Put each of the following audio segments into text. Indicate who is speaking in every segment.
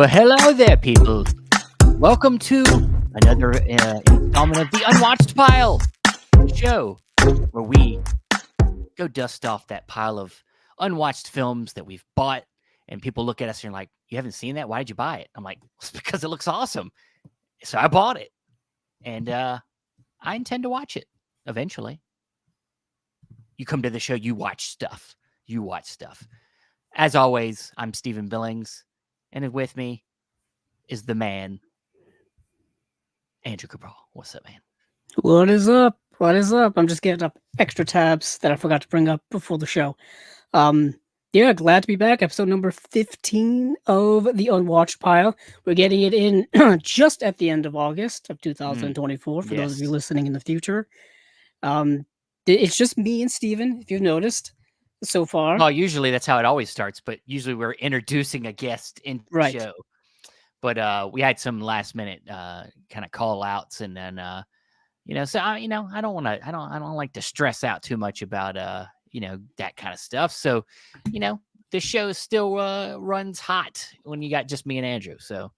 Speaker 1: Well, hello there, people. Welcome to another installment of the Unwatched Pile show, where we go dust off that pile of unwatched films that we've bought, and people look at us and are like, "You haven't seen that? Why did you buy it?" I'm like, "It's because it looks awesome, so I bought it, and I intend to watch it eventually." You come to the show, you watch stuff. You watch stuff. As always, I'm Stephen Billings, and with me is the man, Andrew Cabral. What's up, man?
Speaker 2: What is up? What is up? I'm just getting up extra tabs that I forgot to bring up before the show. Yeah, glad to be back. Episode number 15 of the Unwatched Pile. We're getting it in just at the end of August of 2024 for those of you
Speaker 1: Yes.
Speaker 2: listening in the future. It's just me and Steven, if you've noticed so far.
Speaker 1: Well, usually that's how it always starts, but usually we're introducing a guest into the
Speaker 2: Right.
Speaker 1: show. But we had some last minute kind of call outs, and then so I don't want to, I don't like to stress out too much about that kind of stuff. So, the show still runs hot when you got just me and Andrew. So,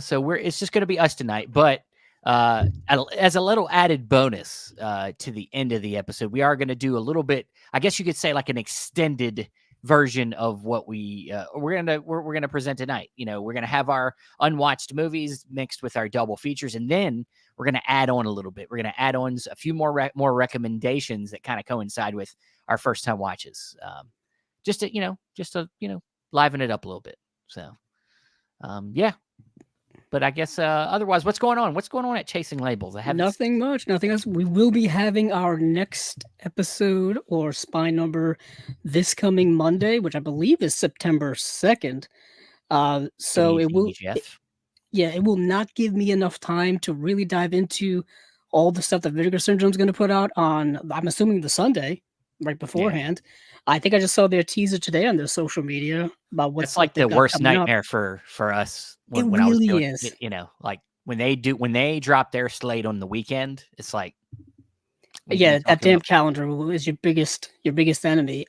Speaker 1: so it's just going to be us tonight. But as a little added bonus to the end of the episode, we are going to do a little bit, I guess you could say, like an extended version of what we're gonna present tonight. We're gonna have our unwatched movies mixed with our double features, and then we're gonna add on a little bit. We're gonna add on a few more recommendations that kind of coincide with our first time watches, just to liven it up a little bit. So yeah. But I guess otherwise, what's going on? What's going on at Chasing Labels? I haven't.
Speaker 2: Nothing much. Nothing else. We will be having our next episode or spine number this coming Monday, which I believe is September 2nd. So
Speaker 1: Good
Speaker 2: it will,
Speaker 1: evening, Jeff.
Speaker 2: it will not give me enough time to really dive into all the stuff that Vinegar Syndrome's going to put out on, I'm assuming, the Sunday right beforehand. I think I just saw their teaser today on their social media about
Speaker 1: That's
Speaker 2: what
Speaker 1: like
Speaker 2: they've
Speaker 1: the
Speaker 2: got
Speaker 1: worst
Speaker 2: coming up.
Speaker 1: nightmare for us
Speaker 2: It
Speaker 1: when I was
Speaker 2: really
Speaker 1: doing
Speaker 2: is.
Speaker 1: like when they drop their slate on the weekend, it's like
Speaker 2: Yeah, that
Speaker 1: talking
Speaker 2: damn
Speaker 1: about.
Speaker 2: calendar is your biggest enemy.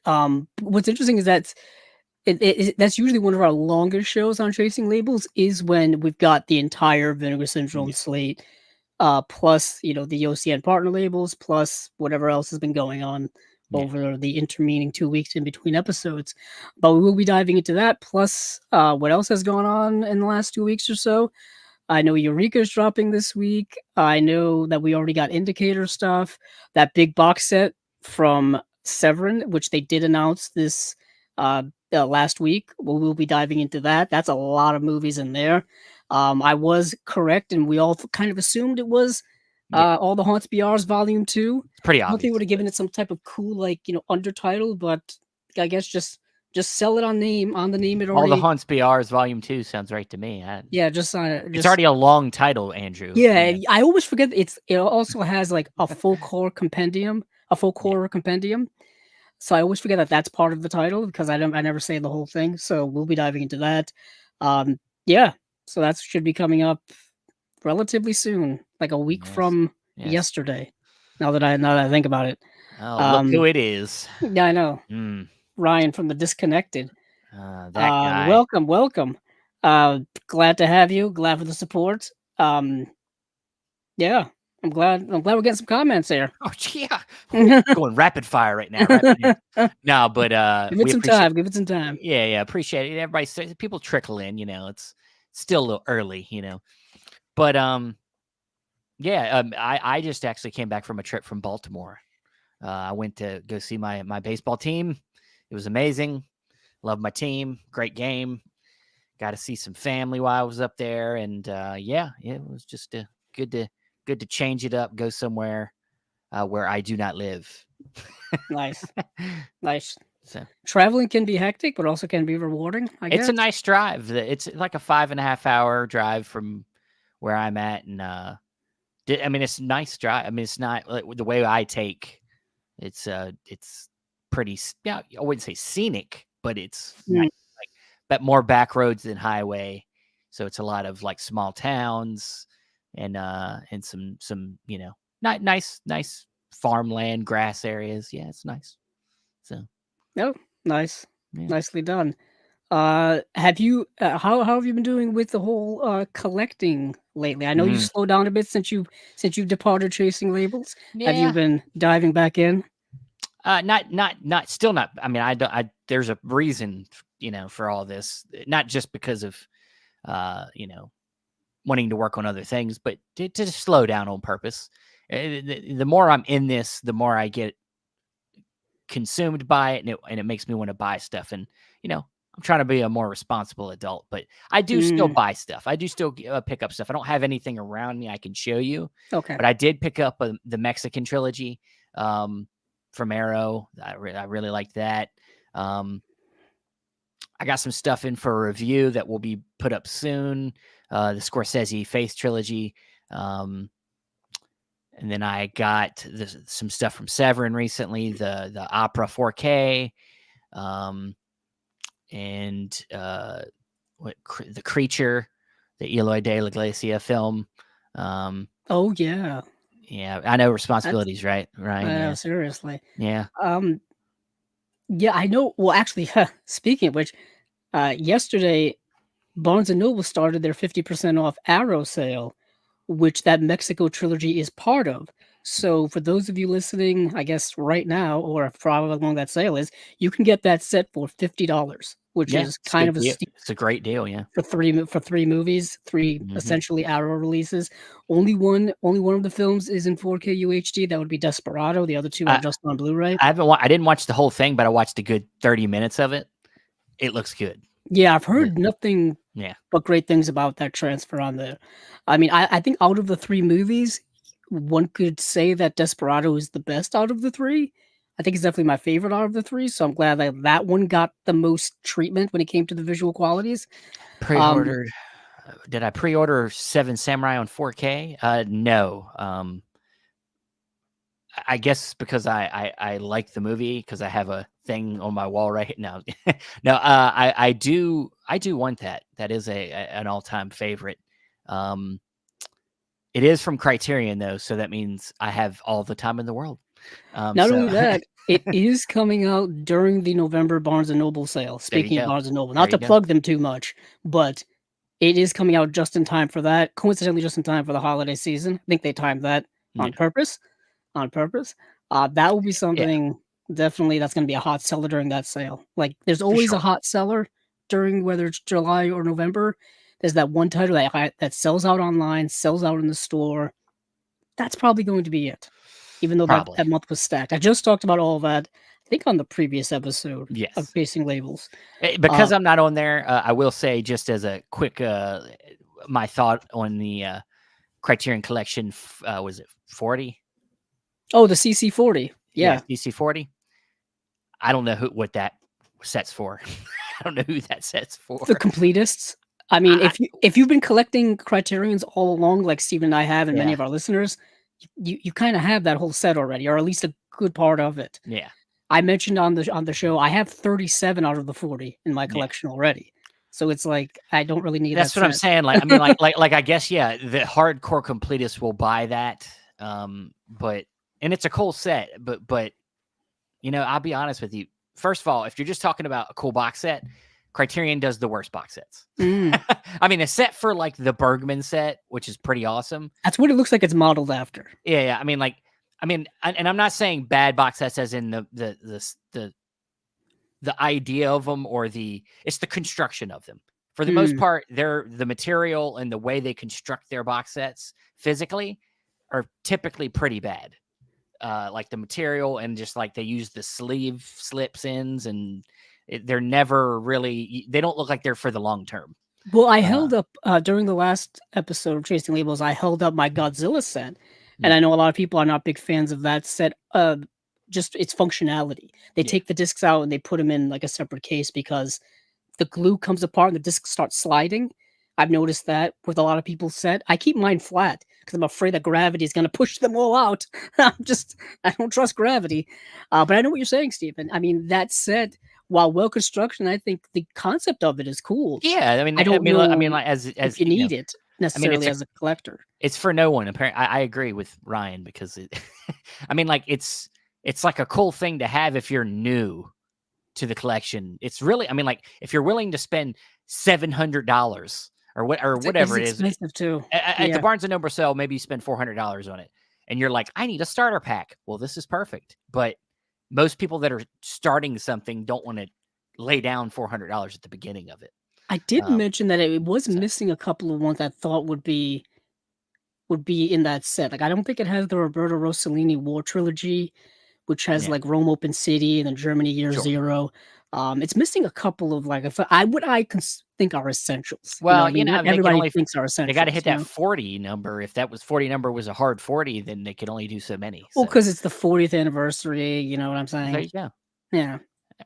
Speaker 2: What's interesting is that that's usually one of our longest shows on Chasing Labels is when we've got the entire Vinegar Syndrome slate, plus the OCN partner labels, plus whatever else has been going on over the intervening 2 weeks in between episodes. But we will be diving into that, plus what else has gone on in the last 2 weeks or so. I know Eureka's dropping this week. I know that we already got Indicator stuff. That big box set from Severin, which they did announce this last week. We'll be diving into that. That's a lot of movies in there. I was correct, and we all kind of assumed it was All the Haunts BRs Volume 2.
Speaker 1: It's pretty
Speaker 2: I thought they
Speaker 1: obvious.
Speaker 2: would have given it some type of cool, undertitle, but I guess just sell it on the name it
Speaker 1: All the
Speaker 2: already.
Speaker 1: Haunts BRs Volume 2 sounds right to me.
Speaker 2: Yeah, just
Speaker 1: It's already a long title, Andrew.
Speaker 2: yeah, I always forget it also has like a full core compendium. So I always forget that that's part of the title because I never say the whole thing. So we'll be diving into that. Yeah, so that should be coming up relatively soon, like a week from
Speaker 1: Yes.
Speaker 2: yesterday. Now that I think about it.
Speaker 1: Oh, look who it is.
Speaker 2: Yeah, I know.
Speaker 1: Mm,
Speaker 2: Ryan from the Disconnected.
Speaker 1: that guy.
Speaker 2: Welcome. Glad to have you. Glad for the support. Yeah, I'm glad we're getting some comments here.
Speaker 1: Oh yeah, going rapid fire right now. No, but
Speaker 2: Give it
Speaker 1: we
Speaker 2: some
Speaker 1: appreciate.
Speaker 2: time. Give it some time.
Speaker 1: Yeah, appreciate it. Everybody says people trickle in. It's still a little early. But I just actually came back from a trip from Baltimore. I went to go see my baseball team. It was amazing. Love my team. Great game. Got to see some family while I was up there, and it was just good to change it up. Go somewhere where I do not live.
Speaker 2: Nice.
Speaker 1: So
Speaker 2: Traveling can be hectic, but also can be rewarding. I guess
Speaker 1: it's a nice drive. It's like a 5.5 hour drive from where I'm at, and it's a nice drive. I mean, it's not like the way I take. It's pretty. Yeah, I wouldn't say scenic, but it's nice, but more back roads than highway. So it's a lot of like small towns and some not nice farmland, grass areas. Yeah, it's nice. So
Speaker 2: oh, nice,
Speaker 1: yeah.
Speaker 2: nicely done. Have you how have you been doing with the whole collecting lately? I know you
Speaker 1: Mm,
Speaker 2: slowed down a bit since you've departed chasing labels. Have you
Speaker 1: yeah.
Speaker 2: been diving back in?
Speaker 1: Still not. I mean, I don't. There's a reason, for all this. Not just because of, wanting to work on other things, but to just slow down on purpose. The more I'm in this, the more I get consumed by it, and it makes me want to buy stuff. And I'm trying to be a more responsible adult, but I do still
Speaker 2: Mm,
Speaker 1: buy stuff. I do still pick up stuff. I don't have anything around me I can show you,
Speaker 2: okay.
Speaker 1: but I did pick up the Mexican trilogy from Arrow. I really like that. Um, I got some stuff in for a review that will be put up soon. The Scorsese Faith trilogy. Um, and then I got some stuff from Severin recently, the Opera 4K, and the Creature, the Eloy de la Iglesia film.
Speaker 2: Oh yeah,
Speaker 1: Yeah, I know
Speaker 2: that's
Speaker 1: responsibilities, right, Ryan? Yeah,
Speaker 2: seriously.
Speaker 1: yeah,
Speaker 2: Um, yeah, I know. Well, actually, speaking of which, yesterday Barnes and Noble started their 50% off Arrow sale, which that Mexico trilogy is part of. So for those of you listening, I guess right now, or for however long that sale is, you can get that set for $50, which
Speaker 1: yeah.
Speaker 2: is
Speaker 1: It's a
Speaker 2: kind
Speaker 1: good
Speaker 2: of a
Speaker 1: deal.
Speaker 2: steal
Speaker 1: It's a great deal. Yeah.
Speaker 2: for three movies, three
Speaker 1: Hmm.
Speaker 2: essentially Arrow releases. Only one of the films is in 4K UHD. That would be Desperado. The other two are
Speaker 1: I
Speaker 2: just on Blu-ray.
Speaker 1: I didn't watch the whole thing, but I watched a good 30 minutes of it. It looks good.
Speaker 2: Yeah, I've
Speaker 1: The-
Speaker 2: heard nothing
Speaker 1: yeah.
Speaker 2: but great things about that transfer on there. I mean, I think out of the 3 movies, one could say that Desperado is the best out of the 3. I think it's definitely my favorite out of the 3, so I'm glad that that one got the most treatment when it came to the visual qualities. Um,
Speaker 1: Pre-ordered. Did I pre-order Seven Samurai on 4K? No. I guess because I like the movie because I have a thing on my wall right now. No, I do want that. That is an all time favorite. Um, it is from Criterion though, so that means I have all the time in the world.
Speaker 2: Not
Speaker 1: So
Speaker 2: only that, it is coming out during the November Barnes& and Noble sale.
Speaker 1: there you
Speaker 2: Speaking of
Speaker 1: go.
Speaker 2: Barnes& and Noble,
Speaker 1: There
Speaker 2: not
Speaker 1: you
Speaker 2: to
Speaker 1: go.
Speaker 2: plug them too much, but it is coming out just in time for that, coincidentally just in time for the holiday season. I think they timed that
Speaker 1: Yeah,
Speaker 2: on purpose. On purpose. That will be
Speaker 1: yeah,
Speaker 2: something definitely that's gonna be a hot seller during that sale. Like, there's
Speaker 1: for
Speaker 2: always a
Speaker 1: sure.
Speaker 2: hot seller during whether it's July or November. There's that one title that sells out online, sells out in the store. That's probably going to be it, even though
Speaker 1: Probably.
Speaker 2: that month was stacked. I just talked about all of that, I think on the previous episode of
Speaker 1: Yes.
Speaker 2: Chasing Labels.
Speaker 1: Because
Speaker 2: Uh,
Speaker 1: I'm not on there, I will say just as a quick my thought on the Criterion Collection. Was it 40?
Speaker 2: oh, the CC40.
Speaker 1: Yeah,
Speaker 2: Yeah,
Speaker 1: DC-40. I don't know what that sets for. I don't know who that sets
Speaker 2: the
Speaker 1: for.
Speaker 2: completists. I mean,
Speaker 1: I
Speaker 2: if you've been collecting Criterions all along, like Steve and I have, and many
Speaker 1: Yeah,
Speaker 2: of our listeners, you kind of have that whole set already, or at least a good part of it.
Speaker 1: yeah,
Speaker 2: I mentioned on the show, I have 37 out of the 40 in my
Speaker 1: yeah.
Speaker 2: collection already, so it's like I don't really need that
Speaker 1: That's what I'm
Speaker 2: set.
Speaker 1: saying. Like, I mean, like I guess, yeah, the hardcore completists will buy that. But and it's a cool set, but I'll be honest with you. First of all, if you're just talking about a cool box set, Criterion does the worst box sets.
Speaker 2: Mm,
Speaker 1: I mean, a set for like the Bergman set, which is pretty awesome.
Speaker 2: that's what it looks like it's modeled after.
Speaker 1: Yeah, yeah. And I'm not saying bad box sets as in the idea of them or it's the construction of them. For the most
Speaker 2: Mm.
Speaker 1: part, they're the material and the way they construct their box sets physically are typically pretty bad. Like the material and just like they use the sleeve slips ends and they're never really, they don't look like they're for the long term.
Speaker 2: Well, I
Speaker 1: Uh,
Speaker 2: held up during the last episode of Chasing Labels. I held up my Godzilla set, and
Speaker 1: yeah,
Speaker 2: I know a lot of people are not big fans of that set. Just its functionality. They
Speaker 1: yeah,
Speaker 2: take the discs out and they put them in like a separate case because the glue comes apart and the discs start sliding. I've noticed that with a lot of people's set. I keep mine flat because I'm afraid that gravity is going to push them all out. I don't trust gravity. But I know what you're saying, Stephen. I mean, that set, while well construction, I think the concept of it is cool.
Speaker 1: yeah. I mean,
Speaker 2: I
Speaker 1: I
Speaker 2: don't
Speaker 1: mean, I mean,
Speaker 2: know
Speaker 1: like
Speaker 2: if
Speaker 1: as
Speaker 2: you need it
Speaker 1: I mean,
Speaker 2: necessarily as a collector.
Speaker 1: it's for no one. Apparently, I agree with Ryan because I mean, like it's like a cool thing to have if you're new to the collection. It's really, I mean, like if you're willing to spend $700 or
Speaker 2: It's
Speaker 1: whatever it is
Speaker 2: expensive too.
Speaker 1: at the
Speaker 2: Yeah,
Speaker 1: Barnes and Noble sale, maybe you spend $400 on it, and you're like, I need a starter pack. Well, this is perfect. But most people that are starting something don't want to lay down $400 at the beginning of it.
Speaker 2: I did
Speaker 1: Um,
Speaker 2: mention that it was
Speaker 1: so
Speaker 2: missing a couple of ones I thought would be in that set. Like, I don't think it has the Roberto Rossellini War trilogy, which has,
Speaker 1: yeah,
Speaker 2: like, Rome Open City and then Germany Year
Speaker 1: sure.
Speaker 2: Zero. It's missing a couple of, like, if I what I think are essentials, you know
Speaker 1: Well,
Speaker 2: what I mean? Not
Speaker 1: they can
Speaker 2: everybody
Speaker 1: only
Speaker 2: thinks are
Speaker 1: they got to
Speaker 2: essentials,
Speaker 1: hit
Speaker 2: you
Speaker 1: that
Speaker 2: know?
Speaker 1: 40 number. If that was 40 number was a hard 40, then they could only do so many.
Speaker 2: Well,
Speaker 1: So
Speaker 2: because it's the 40th anniversary, you know what I'm
Speaker 1: there
Speaker 2: saying?
Speaker 1: you go.
Speaker 2: Yeah.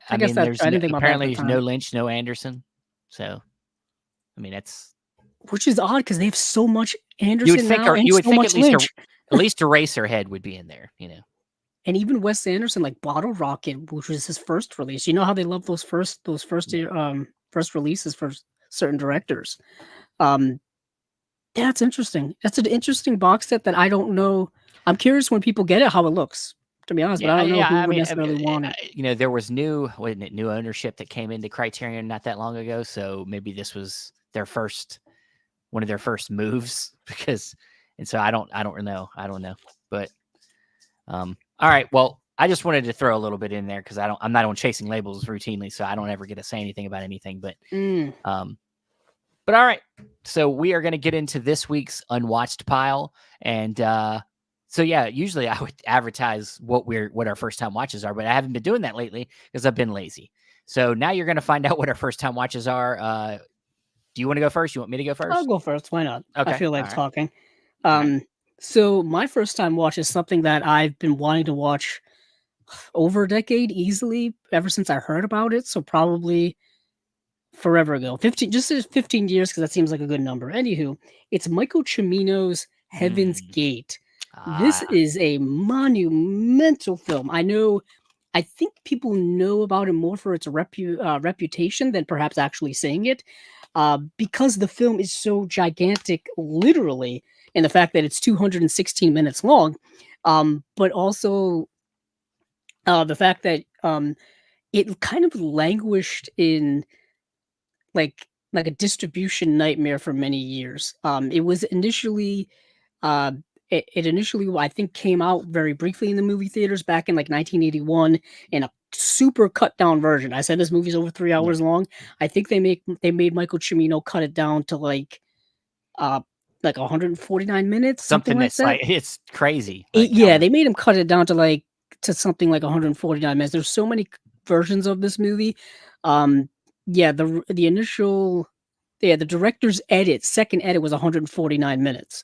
Speaker 1: I
Speaker 2: I guess
Speaker 1: mean,
Speaker 2: that's
Speaker 1: there's
Speaker 2: I
Speaker 1: no,
Speaker 2: didn't think about that at
Speaker 1: apparently
Speaker 2: the
Speaker 1: there's no
Speaker 2: time.
Speaker 1: Lynch, no Anderson. So I mean, that's
Speaker 2: Which is odd because they have so much
Speaker 1: you would
Speaker 2: Anderson
Speaker 1: think,
Speaker 2: now
Speaker 1: or
Speaker 2: and
Speaker 1: you would
Speaker 2: so
Speaker 1: think
Speaker 2: much Lynch.
Speaker 1: at least Eraserhead would be in there.
Speaker 2: And even Wes Anderson, like Bottle Rocket, which was his first release. You know how they love
Speaker 1: Yeah.
Speaker 2: first releases for certain directors. Um, yeah, that's interesting. That's an interesting box set that I don't know. I'm curious when people get it how it looks, to be honest, but I don't know
Speaker 1: Yeah.
Speaker 2: who would necessarily want it.
Speaker 1: There was wasn't it new ownership that came into Criterion not that long ago. So maybe this was one of their first moves because, and so I don't know. I don't know, but all right. Well, I just wanted to throw a little bit in there because I'm not on chasing labels routinely, so I don't ever get to say anything about anything.
Speaker 2: Mm.
Speaker 1: Um, but all right. So we are going to get into this week's Unwatched Pile, and so yeah, usually I would advertise what our first time watches are, but I haven't been doing that lately because I've been lazy. So now you're going to find out what our first time watches are. Do you want to go first? You want me to go
Speaker 2: I'll
Speaker 1: first?
Speaker 2: go first. Why not? I
Speaker 1: Okay.
Speaker 2: feel
Speaker 1: All
Speaker 2: like
Speaker 1: right.
Speaker 2: talking.
Speaker 1: All right.
Speaker 2: Um, so my first time watch is something that I've been wanting to watch over a decade easily ever since I heard about it. So probably forever ago. 15, just as 15 years, because that seems like a good number. Anywho, it's Michael Cimino's Heaven's
Speaker 1: Mm.
Speaker 2: Gate. This
Speaker 1: Ah.
Speaker 2: is a monumental film. I think people know about it more for its reputation than perhaps actually seeing it, because the film is so gigantic, literally, in the fact that it's 216 minutes long, but also the fact that it kind of languished in like a distribution nightmare for many years. It was initially uh it initially I think came out very briefly in the movie theaters back in like 1981 in a super cut down version. I said this movie's over 3
Speaker 1: Yeah.
Speaker 2: hours long. I think they made Michael Cimino cut it down to uh like 149 minutes, something
Speaker 1: Something
Speaker 2: like
Speaker 1: that's
Speaker 2: that.
Speaker 1: like it's crazy, like how
Speaker 2: Yeah,
Speaker 1: much.
Speaker 2: they made him cut it down to something like 149 minutes. There's so many versions of this movie. Um, yeah, the initial, yeah, the director's edit, second edit was 149 minutes.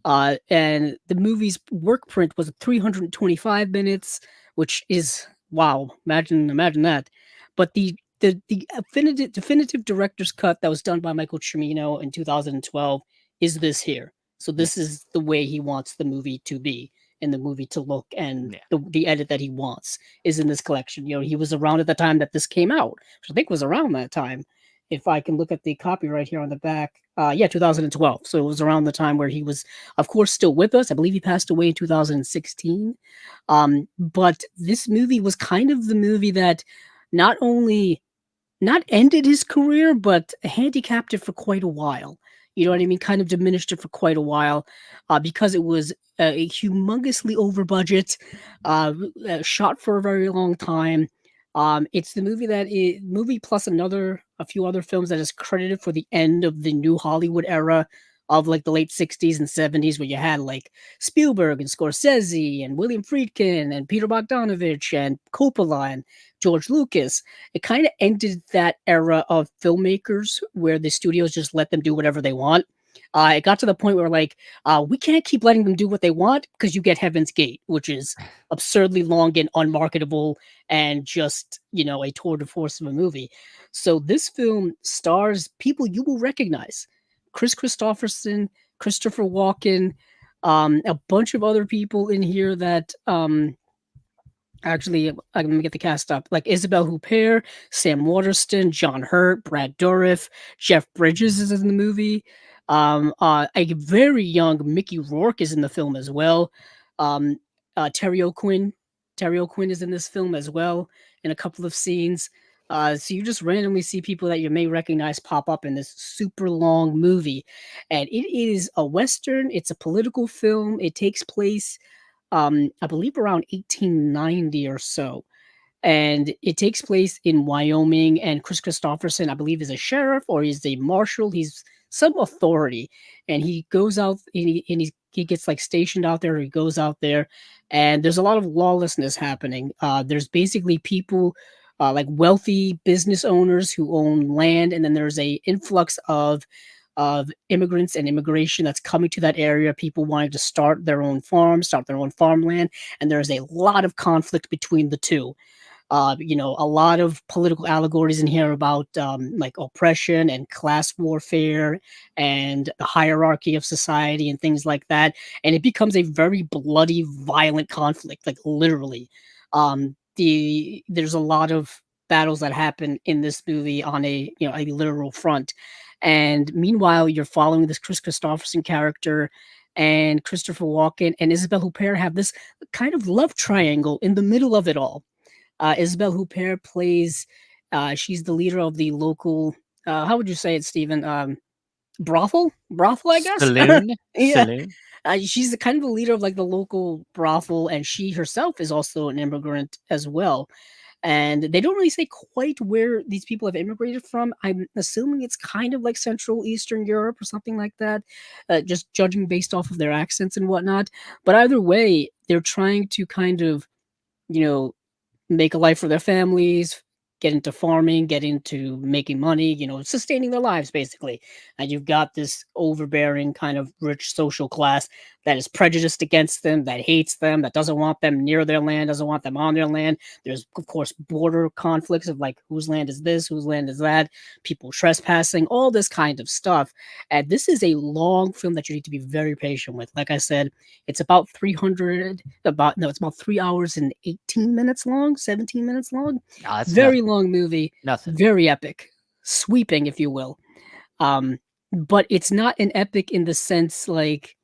Speaker 2: And the movie's work print was 325 minutes, which is wow. Imagine that. But the definitive director's cut that was done by Michael Cimino in 2012 is this here. So
Speaker 1: Yeah,
Speaker 2: this is the way he wants the movie to be and the movie to look, and
Speaker 1: yeah,
Speaker 2: the edit that he wants is in this collection. You know, he was around at the time that this came out, which I think was around that time. If I can look at the copyright here on the back, yeah, 2012. So it was around the time where he was, of course, still with us. I believe he passed away in 2016. But this movie was kind of the movie that not only not ended his career, but handicapped it for quite a while. You know what I mean? Kind of diminished it for quite a while, because it was a humongously over budget, shot for a very long time. It's the movie plus a few other films that is credited for the end of the new Hollywood era of like the late 60s and 70s, where you had like Spielberg and Scorsese and William Friedkin and Peter Bogdanovich and Coppola and George Lucas. It kind of ended that era of filmmakers where the studios just let them do whatever they want. It got to the point where we can't keep letting them do what they want because you get Heaven's Gate, which is absurdly long and unmarketable and just a tour de force of a movie. So this film stars people you will recognize: Chris Christopherson, Christopher Walken, a bunch of other people in here that actually, let me get the cast up. Like Isabelle Huppert, Sam Waterston, John Hurt, Brad Dourif, Jeff Bridges is in the movie. A very young Mickey Rourke is in the film as well. Um, Terry O'Quinn is in this film as well. in a couple of scenes. So you just randomly see people that you may recognize pop up in this super long movie, and it is a western. It's a political film. It takes place, I believe, around 1890 or so, and it takes place in Wyoming. And Chris Christopherson, I believe, is a sheriff or he's a marshal. He's some authority, and he goes out he gets like stationed out there. He goes out there, and there's a lot of lawlessness happening. There's basically people. Like wealthy business owners who own land, and then there's a influx of immigrants and immigration that's coming to that area. People wanting to start their own farms, start their own farmland, and there's a lot of conflict between the two. A lot of political allegories in here about like oppression and class warfare and the hierarchy of society and things like that. And it becomes a very bloody, violent conflict, like literally. There's a lot of battles that happen in this movie on a literal front. And meanwhile, you're following this Chris Christopherson character and Christopher Walken and Isabelle Huppert have this kind of love triangle in the middle of it all. Isabelle Huppert plays, she's the leader of the local, how would you say it, Stephen? Brothel, I guess.
Speaker 1: Saloon,
Speaker 2: Yeah,
Speaker 1: saloon.
Speaker 2: she's the kind of the leader of like the local brothel, and she herself is also an immigrant as well. And they don't really say quite where these people have immigrated from. I'm assuming it's kind of like Central Eastern Europe or something like that, just judging based off of their accents and whatnot. But either way, they're trying to kind of, you know, make a life for their families, get into farming, get into making money, sustaining their lives basically. And you've got this overbearing kind of rich social class that is prejudiced against them, that hates them, that doesn't want them near their land, doesn't want them on their land. There's of course border conflicts of like whose land is this, whose land is that, people trespassing, all this kind of stuff. And this is a long film that you need to be very patient with. Like I said, it's about 300 about no, it's about 3 hours and 18 minutes long, 17 minutes long.
Speaker 1: No, that's
Speaker 2: Very
Speaker 1: nothing.
Speaker 2: long movie,
Speaker 1: Nothing.
Speaker 2: very epic, sweeping, if you will. Um, but it's not an epic in the sense like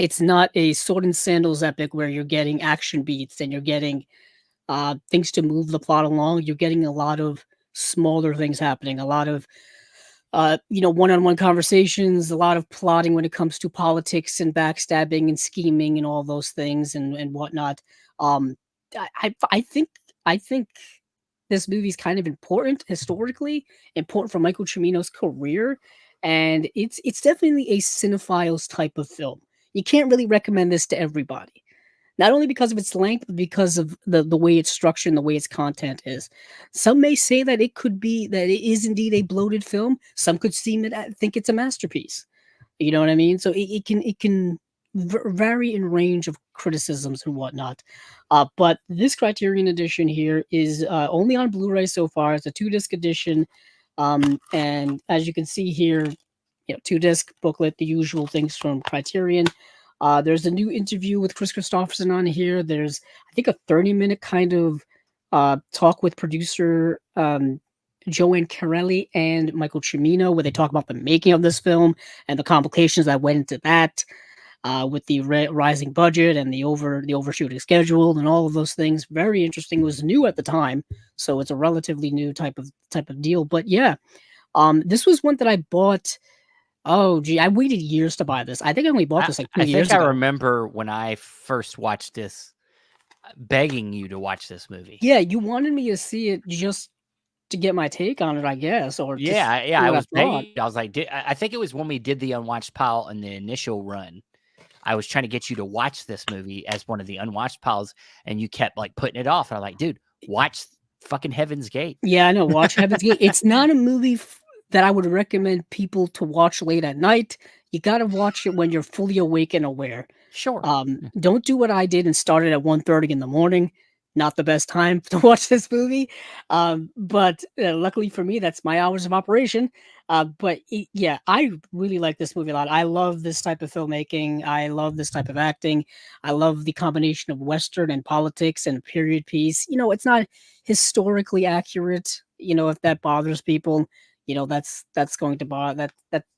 Speaker 2: it's not a sword and sandals epic where you're getting action beats and you're getting things to move the plot along. You're getting a lot of smaller things happening, a lot of one-on-one conversations, a lot of plotting when it comes to politics and backstabbing and scheming and all those things and whatnot. Um, I think this movie's kind of important historically, important for Michael Cimino's career, and it's definitely a cinephiles type of film. You can't really recommend this to everybody. Not only because of its length, but because of the way it's structured and the way its content is. Some may say that it is indeed a bloated film. Some could think it's a masterpiece. You know what I mean? So it can vary in range of criticisms and whatnot. But this Criterion edition here is only on Blu-ray so far. It's a 2-disc edition, and as you can see here, 2-disc booklet, the usual things from Criterion. There's a new interview with Chris Christopherson on here. There's, I think, a 30-minute kind of talk with producer Joanne Carelli and Michael Cimino, where they talk about the making of this film and the complications that went into that, with the rising budget and the overshooting schedule and all of those things. Very interesting. It was new at the time, so it's a relatively new type of deal. But yeah, this was one that I bought. Oh, gee, I waited years to buy this. I think I only bought this like 2
Speaker 1: I
Speaker 2: years
Speaker 1: think I
Speaker 2: ago.
Speaker 1: remember when I first watched this, begging you to watch this movie.
Speaker 2: Yeah, you wanted me to see it just to get my take on it, I guess, or just
Speaker 1: Yeah,
Speaker 2: see
Speaker 1: I
Speaker 2: what I
Speaker 1: was
Speaker 2: thought.
Speaker 1: begging. I was like, I think it was when we did the Unwatched Pile in the initial run. I was trying to get you to watch this movie as one of the Unwatched Piles, and you kept like putting it off. And I'm like, dude, watch fucking Heaven's Gate.
Speaker 2: Yeah, I know. Watch Heaven's Gate. It's not a movie that I would recommend people to watch late at night. You got to watch it when you're fully awake and aware.
Speaker 1: Sure.
Speaker 2: Don't do what I did and start it at 1:30 in the morning. Not the best time to watch this movie. But luckily for me, that's my hours of operation. Yeah, I really like this movie a lot. I love this type of filmmaking. I love this type of acting. I love the combination of Western and politics and period piece. It's not historically accurate, if that bothers people. that's going to bother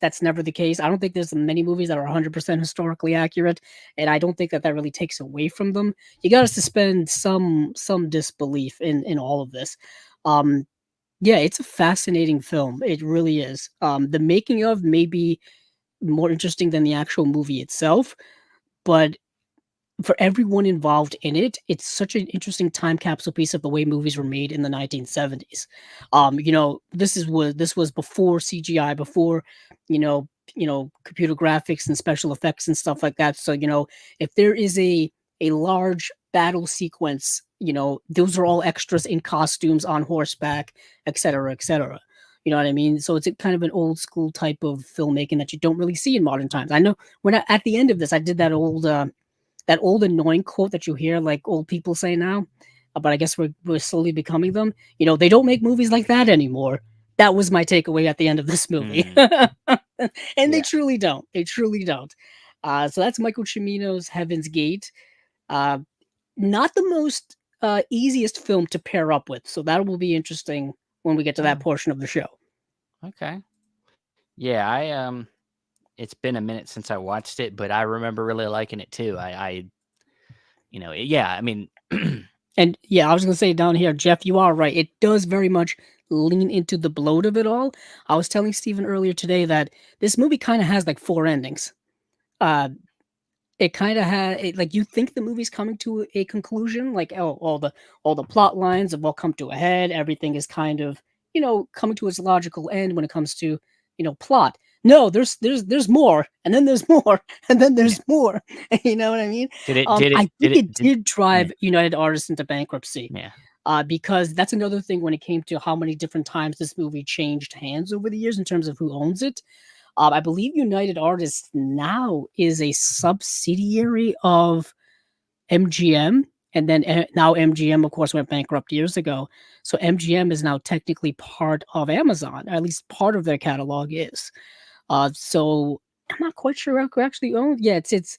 Speaker 2: that's never the case. I don't think there's many movies that are 100% historically accurate, and I don't think that really takes away from them. You got to suspend some disbelief in all of this. Um, yeah, it's a fascinating film. It really is. The making of may be more interesting than the actual movie itself, but for everyone involved in it, it's such an interesting time capsule piece of the way movies were made in the 1970s. This was before CGI, before computer graphics and special effects and stuff like that. So if there is a large battle sequence, those are all extras in costumes on horseback, etc., etc. You know what I mean? So it's a kind of an old school type of filmmaking that you don't really see in modern times. I know at the end of this, I did that old annoying quote that you hear like old people say now, but I guess we're slowly becoming them. They don't make movies like that anymore. That was my takeaway at the end of this movie.
Speaker 1: Mm,
Speaker 2: And they
Speaker 1: yeah.
Speaker 2: truly don't. They truly don't. So that's Michael Cimino's Heaven's Gate. Uh, Not the most easiest film to pair up with. So that will be interesting when we get to that
Speaker 1: Oh,
Speaker 2: portion of the show.
Speaker 1: okay. Yeah, it's been a minute since I watched it, but I remember really liking it too. Yeah, I mean,
Speaker 2: And yeah, I was gonna say down here, Jeff, you are right. It does very much lean into the bloat of it all. I was telling Steven earlier today that this movie kind of has like four endings. Uh, it kind of had it, like you think the movie's coming to a conclusion, like all the plot lines have all come to a head. Everything is kind of coming to its logical end when it comes to plot. No, there's more, and then there's more, and then
Speaker 1: yeah.
Speaker 2: there's more. You know what I mean?
Speaker 1: Did it? Did it?
Speaker 2: I
Speaker 1: Did
Speaker 2: think
Speaker 1: it?
Speaker 2: it
Speaker 1: Did
Speaker 2: did
Speaker 1: yeah,
Speaker 2: drive United Artists into bankruptcy,
Speaker 1: yeah.
Speaker 2: because that's another thing when it came to how many different times this movie changed hands over the years in terms of who owns it. I believe United Artists now is a subsidiary of MGM, and then now MGM, of course, went bankrupt years ago. So MGM is now technically part of Amazon, or at least part of their catalog is. So I'm not quite sure who actually owns. Yeah, it's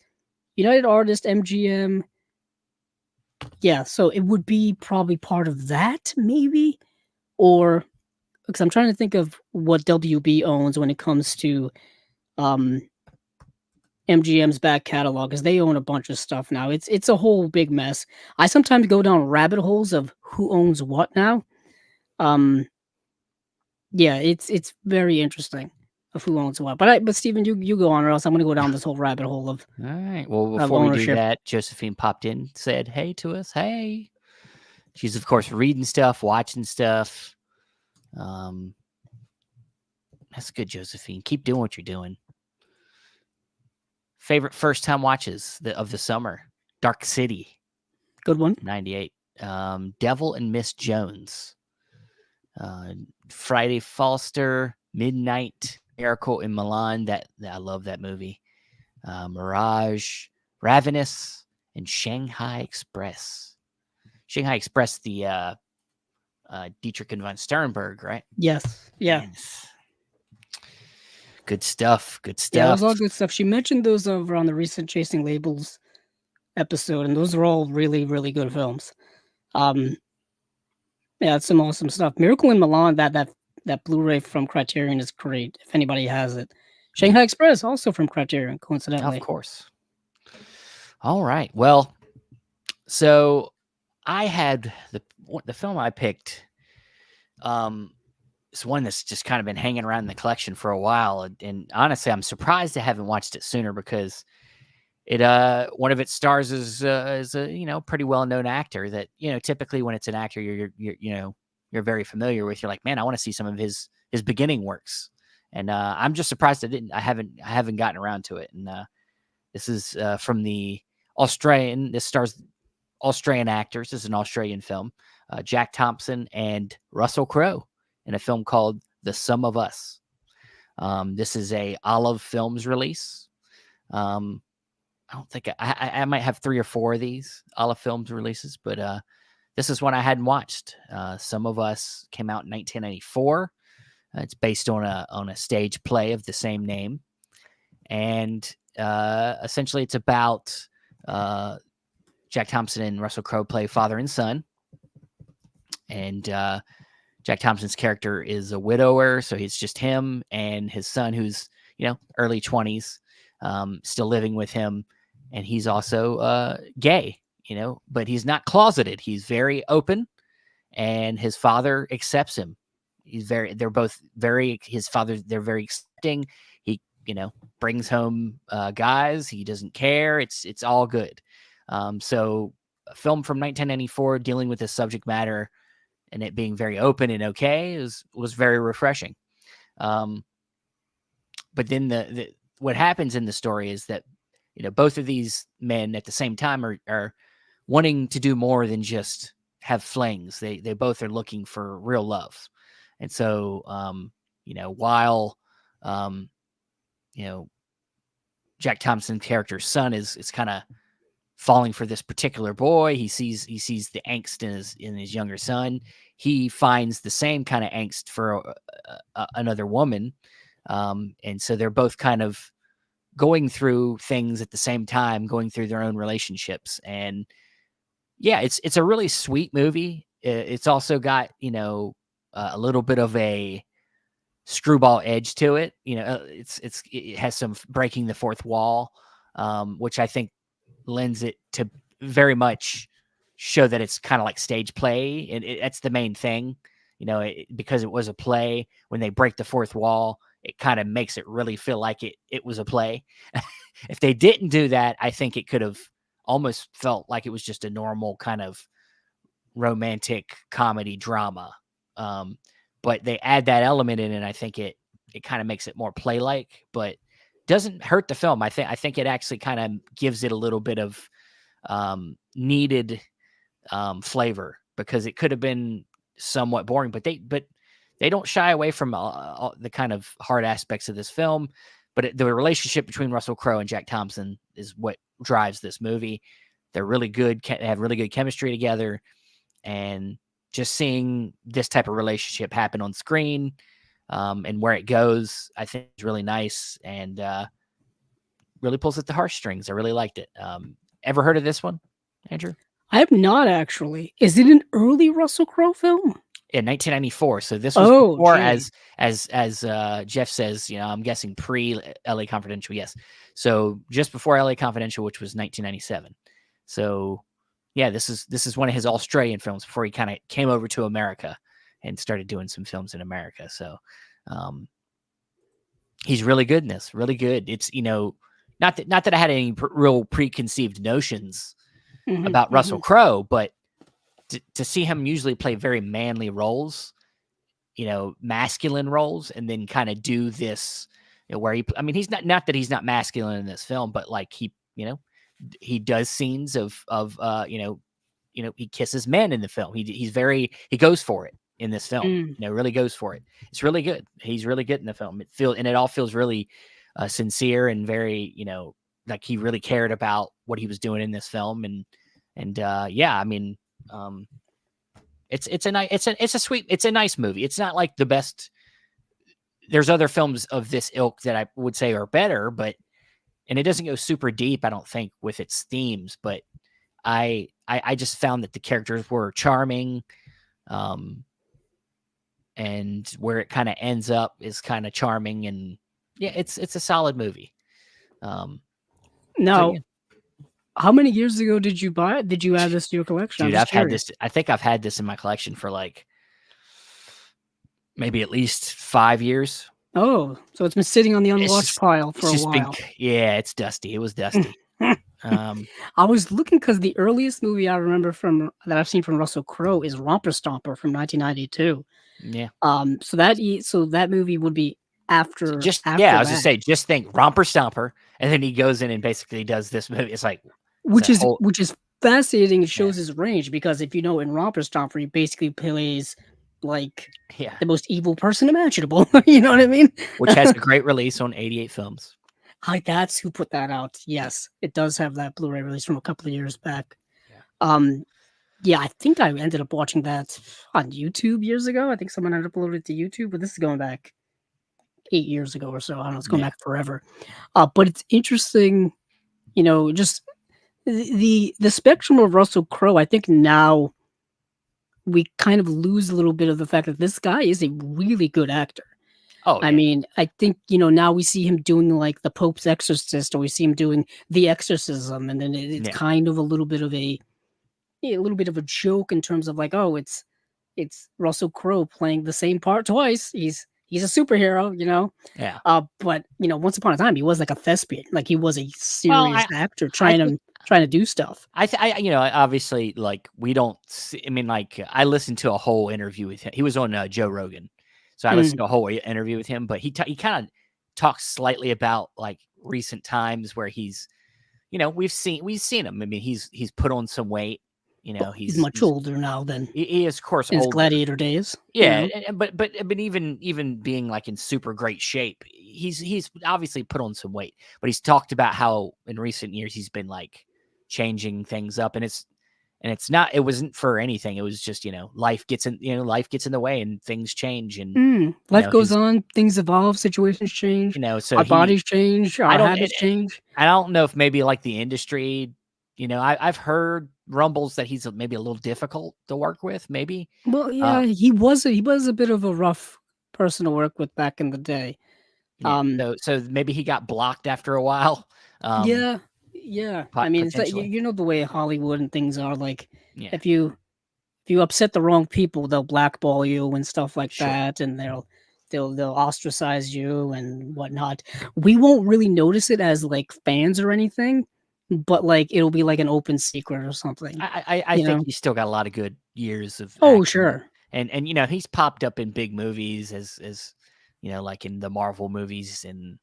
Speaker 2: United Artists, MGM. Yeah, so it would be probably part of that, maybe, or because I'm trying to think of what WB owns when it comes to um MGM's back catalog, because they own a bunch of stuff now. It's a whole big mess. I sometimes go down rabbit holes of who owns what now. Um, yeah, it's very interesting of who owns what. But Steven, you go on, or else I'm gonna go down this whole rabbit hole
Speaker 1: All right. Well,
Speaker 2: of
Speaker 1: before we do
Speaker 2: ownership.
Speaker 1: that, Josephine popped in, said hey to us. Hey. She's of course reading stuff, watching stuff. Um, that's good, Josephine. Keep doing what you're doing. Favorite first time watches of the summer: Dark City,
Speaker 2: Good one.
Speaker 1: '98. Devil and Miss Jones. Friday Foster, Midnight Miracle in Milan. That I love that movie. Mirage, Ravenous, and Shanghai Express. Shanghai Express, the Dietrich and von Sternberg, right?
Speaker 2: Yes. Yeah.
Speaker 1: Yes. Good stuff. Good
Speaker 2: Yeah, it was
Speaker 1: stuff.
Speaker 2: all good stuff. She mentioned those over on the recent Chasing Labels episode, and those are all really, really good films. Um, yeah, it's some awesome stuff. Miracle in Milan, that Blu-ray from Criterion is great. If anybody has it,
Speaker 1: Yeah,
Speaker 2: Shanghai Express also from Criterion,
Speaker 1: of
Speaker 2: coincidentally.
Speaker 1: course. All right. Well, so I had the film I picked. It's one that's just kind of been hanging around in the collection for a while, and honestly, I'm surprised I haven't watched it sooner because it one of its stars is a pretty well known actor that typically when it's an actor you're very familiar with. You're like, man, I want to see some of his beginning works, and I'm just surprised I haven't gotten around to it. And this is from the Australian. This stars Australian actors. This is an Australian film. Jack Thompson and Russell Crowe in a film called The Sum of Us. This is a Olive Films release. I don't think I might have 3 or 4 of these Olive Films releases, but this is one I hadn't watched. Some of Us came out in 1994. It's based on a stage play of the same name, and essentially it's about Jack Thompson and Russell Crowe play father and son, and Jack Thompson's character is a widower, so it's just him and his son, who's early 20s, still living with him, and he's also gay, but he's not closeted. He's very open, and his father accepts him. They're both very, his father, they're very accepting. He, brings home guys. He doesn't care. It's all good. So a film from 1994 dealing with this subject matter and it being very open and okay was very refreshing. But then what happens in the story is that both of these men at the same time are wanting to do more than just have flings. They both are looking for real love, and so while Jack Thompson's character's son is kind of falling for this particular boy. He sees the angst in his younger son. He finds the same kind of angst for another woman, and so they're both kind of going through things at the same time, going through their own relationships. And yeah, it's a really sweet movie. It's also got a little bit of a screwball edge to it. It has some breaking the fourth wall, which I think lends it to very much show that it's kind of like stage play, and that's the main thing. Because it was a play, when they break the fourth wall, it kind of makes it really feel like it was a play. If they didn't do that, I think it could have almost felt like it was just a normal kind of romantic comedy drama. But they add that element in, and I think it kind of makes it more play-like, but doesn't hurt the film. I think it actually kind of gives it a little bit of needed flavor, because it could have been somewhat boring, but they don't shy away from the kind of hard aspects of this film. But the relationship between Russell Crowe and Jack Thompson is what drives this movie. They're really good. They have really good chemistry together, and just seeing this type of relationship happen on screen, and where it goes, I think is really nice, and really pulls at the heartstrings. I really liked it. Ever heard of this one, Andrew?
Speaker 2: I have not actually. Is it an early Russell Crowe film?
Speaker 1: In 1994. So this was before,
Speaker 2: gee.
Speaker 1: as Jeff says, I'm guessing pre LA Confidential. Yes. So just before LA Confidential, which was 1997. So yeah, this is one of his Australian films before he kind of came over to America and started doing some films in America. So he's really good in this. Really good. It's not that I had any real preconceived notions about Russell Crowe, but to see him usually play very manly roles, masculine roles, and then kind of do this, where he's not that he's not masculine in this film, but like he does scenes of he kisses men in the film. He goes for it in this film. Really goes for it. It's really good. He's really good in the film. It all feels really sincere and very, like he really cared about what he was doing in this film. And yeah, it's a nice movie. It's not like the best. There's other films of this ilk that I would say are better, and it doesn't go super deep, I don't think, with its themes, but I just found that the characters were charming, and where it kind of ends up is kind of charming, and yeah, it's a solid movie.
Speaker 2: Now,
Speaker 1: yeah.
Speaker 2: How many years ago did you buy it? Did you add this to your collection?
Speaker 1: Dude, I've had this. I think I've had this in my collection for like maybe at least 5 years.
Speaker 2: Oh, so it's been sitting on the unwatched pile for a while.
Speaker 1: Yeah, it's dusty. It was dusty.
Speaker 2: I was looking because the earliest movie I remember that I've seen from Russell Crowe is Romper Stomper from 1992.
Speaker 1: Yeah.
Speaker 2: So that movie would be after.
Speaker 1: I was
Speaker 2: that.
Speaker 1: gonna say, just think Romper Stomper, and then he goes in and basically does this movie. It's like,
Speaker 2: which is fascinating. It shows his range, because if you know, in Romper Stomper, he basically plays like the most evil person imaginable. You know what I mean?
Speaker 1: Which has a great release on 88 Films.
Speaker 2: That's who put that out. Yes, it does have that Blu-ray release from a couple of years back. Yeah, I think I ended up watching that on YouTube years ago. I think someone had uploaded it to YouTube, but this is going back 8 years ago or so. I don't know, it's going back forever. But it's interesting, just the spectrum of Russell Crowe. I think now we kind of lose a little bit of the fact that this guy is a really good actor.
Speaker 1: Oh
Speaker 2: I
Speaker 1: yeah,
Speaker 2: mean, I think, now we see him doing like the Pope's Exorcist, or we see him doing The Exorcism, and then it's
Speaker 1: yeah.
Speaker 2: kind of a little bit of a joke in terms of like, oh, it's Russell Crowe playing the same part twice. He's a superhero,
Speaker 1: Yeah.
Speaker 2: But once upon a time he was like a thespian, like he was a
Speaker 1: Well,
Speaker 2: serious actor
Speaker 1: I think
Speaker 2: trying to do stuff.
Speaker 1: obviously, like, we don't see, I mean, like, I listened to a whole interview with him. He was on, Joe Rogan. So I listened
Speaker 2: Mm.
Speaker 1: to a whole interview with him, but he kinda talks slightly about, like, recent times where he's, we've seen him. I mean, he's put on some weight,
Speaker 2: Well, he's
Speaker 1: he's
Speaker 2: much older now than
Speaker 1: he is, of course,
Speaker 2: in his
Speaker 1: older.
Speaker 2: gladiator days.
Speaker 1: Yeah, but even being, like, in super great shape, he's obviously put on some weight, but he's talked about how in recent years he's been, like, changing things up, and it's not, it wasn't for anything. It was just, life gets in the way and things change, and,
Speaker 2: Life goes
Speaker 1: his
Speaker 2: on, things evolve, situations change,
Speaker 1: so
Speaker 2: our
Speaker 1: he
Speaker 2: bodies change,
Speaker 1: I
Speaker 2: our
Speaker 1: don't
Speaker 2: habits change.
Speaker 1: I don't know if maybe, like, the industry, I've heard rumbles that he's maybe a little difficult to work with, maybe.
Speaker 2: Well,
Speaker 1: Uh,
Speaker 2: yeah, he was a bit of a rough person to work with back in the day.
Speaker 1: yeah,
Speaker 2: Um,
Speaker 1: so maybe he got blocked after a while,
Speaker 2: yeah, yeah. I mean, it's like
Speaker 1: potentially.
Speaker 2: the way Hollywood and things are. Like,
Speaker 1: Yeah,
Speaker 2: if you upset the wrong people, they'll blackball you and stuff like
Speaker 1: sure.
Speaker 2: that, and they'll ostracize you and whatnot. We won't really notice it as like fans or anything, but like it'll be like an open secret or something.
Speaker 1: I
Speaker 2: You
Speaker 1: think
Speaker 2: know?
Speaker 1: he's still got a lot of good years of
Speaker 2: Oh,
Speaker 1: acting,
Speaker 2: sure.
Speaker 1: and he's popped up in big movies as like in the Marvel movies, and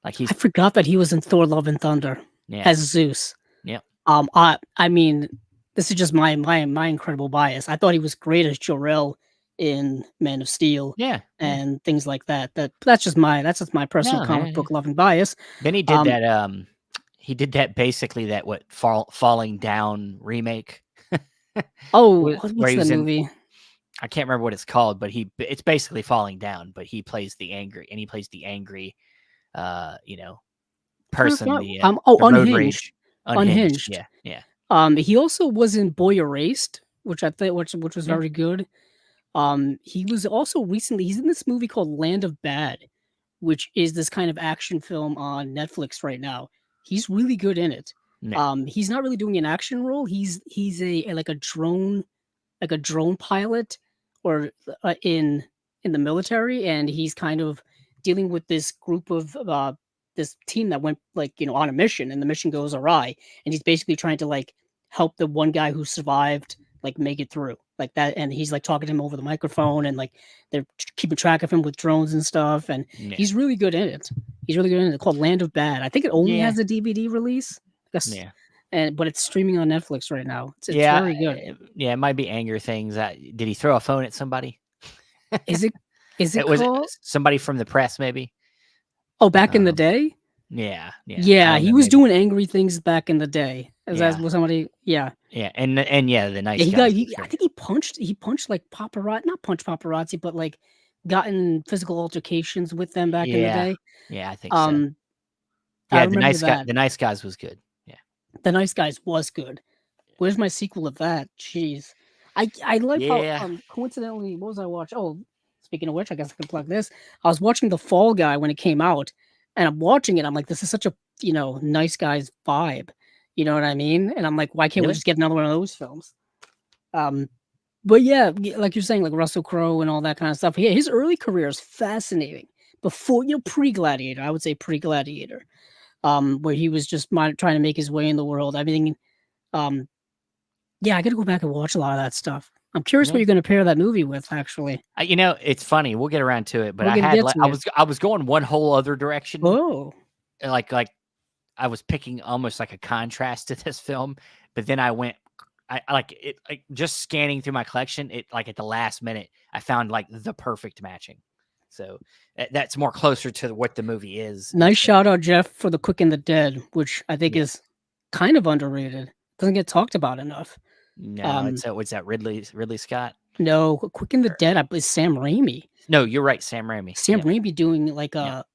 Speaker 1: like
Speaker 2: I
Speaker 1: he's
Speaker 2: forgot that he was in Thor: Love and Thunder
Speaker 1: yeah,
Speaker 2: as Zeus.
Speaker 1: yeah,
Speaker 2: I mean, this is just my incredible bias. I thought he was great as Jor-El in Man of Steel
Speaker 1: yeah, yeah.
Speaker 2: and things like that. That's just my personal
Speaker 1: No, yeah,
Speaker 2: comic
Speaker 1: yeah.
Speaker 2: book loving bias.
Speaker 1: Then
Speaker 2: Um,
Speaker 1: he did that basically that what falling down remake,
Speaker 2: oh,
Speaker 1: where
Speaker 2: what's
Speaker 1: he
Speaker 2: that
Speaker 1: was in.
Speaker 2: movie?
Speaker 1: I can't remember what it's called, but it's basically falling down, but he plays the angry, you know,
Speaker 2: Trying to
Speaker 1: person,
Speaker 2: find, oh,
Speaker 1: the road
Speaker 2: Unhinged,
Speaker 1: rage, unhinged.
Speaker 2: Unhinged.
Speaker 1: Yeah, yeah,
Speaker 2: He also was in Boy Erased, which I think which was
Speaker 1: yeah,
Speaker 2: very good. He was also recently he's in this movie called Land of Bad, which is this kind of action film on Netflix right now. He's really good in it.
Speaker 1: yeah,
Speaker 2: He's not really doing an action role. He's like a drone pilot or in the military, and he's kind of dealing with this group of this team that went like on a mission, and the mission goes awry, and he's basically trying to like help the one guy who survived like make it through like that, and he's like talking to him over the microphone, and like they're keeping track of him with drones and stuff, and
Speaker 1: yeah,
Speaker 2: he's really good in it. He's really good in it. It's called Land of Bad. I think it only
Speaker 1: yeah,
Speaker 2: has a DVD release. I guess,
Speaker 1: yeah.
Speaker 2: but it's streaming on Netflix right now. It's
Speaker 1: Yeah,
Speaker 2: very good.
Speaker 1: yeah, it might be anger things. Did he throw a phone at somebody?
Speaker 2: Is it is it
Speaker 1: It was
Speaker 2: called
Speaker 1: somebody from the press, maybe.
Speaker 2: Oh, back in the
Speaker 1: Um,
Speaker 2: day?
Speaker 1: yeah, yeah. I
Speaker 2: Yeah,
Speaker 1: don't
Speaker 2: he
Speaker 1: know,
Speaker 2: was
Speaker 1: maybe.
Speaker 2: doing angry things back in the day. As
Speaker 1: Yeah,
Speaker 2: was somebody yeah.
Speaker 1: yeah, and yeah, the
Speaker 2: Yeah,
Speaker 1: nice guys for
Speaker 2: I
Speaker 1: sure.
Speaker 2: think he punched like paparazzi not punch paparazzi, but like got in physical altercations with them back in the
Speaker 1: Yeah,
Speaker 2: day.
Speaker 1: yeah, I think so.
Speaker 2: Um, I
Speaker 1: Yeah,
Speaker 2: remember that.
Speaker 1: the nice guys was good. Yeah,
Speaker 2: The Nice Guys was good. Where's my sequel of that? Jeez. I love how
Speaker 1: yeah,
Speaker 2: coincidentally what was I watching? Oh, speaking of which, I guess I can plug this. I was watching The Fall Guy when it came out, and I'm watching it. I'm like, this is such a nice guy's vibe. You know what I mean? And I'm like, why can't we
Speaker 1: really.
Speaker 2: just get another one of those films? Um, but yeah, like you're saying, like Russell Crowe and all that kind of stuff. Yeah, his early career is fascinating. Before pre Gladiator, I would say pre Gladiator, where he was just trying to make his way in the world. I mean, um, yeah, I gotta go back and watch a lot of that stuff. I'm curious what
Speaker 1: Yeah.
Speaker 2: you're gonna pair that movie with, actually.
Speaker 1: It's funny. We'll get around to it, but
Speaker 2: We're gonna get to it.
Speaker 1: I was going one whole other direction,
Speaker 2: Oh,
Speaker 1: like I was picking almost like a contrast to this film, but then I went. I like it, like just scanning through my collection. It like at the last minute, I found like the perfect matching. So that's more closer to what the movie is
Speaker 2: nice
Speaker 1: instead.
Speaker 2: shout out, Jeff, for The Quick and the Dead, which I think
Speaker 1: Yeah,
Speaker 2: is kind of underrated. Doesn't get talked about enough.
Speaker 1: no,
Speaker 2: Um,
Speaker 1: what's that? Ridley Scott?
Speaker 2: no, Quick and the
Speaker 1: Or,
Speaker 2: Dead is Sam Raimi.
Speaker 1: no, you're right, Sam Raimi.
Speaker 2: Sam
Speaker 1: Yep,
Speaker 2: Raimi doing like
Speaker 1: yep.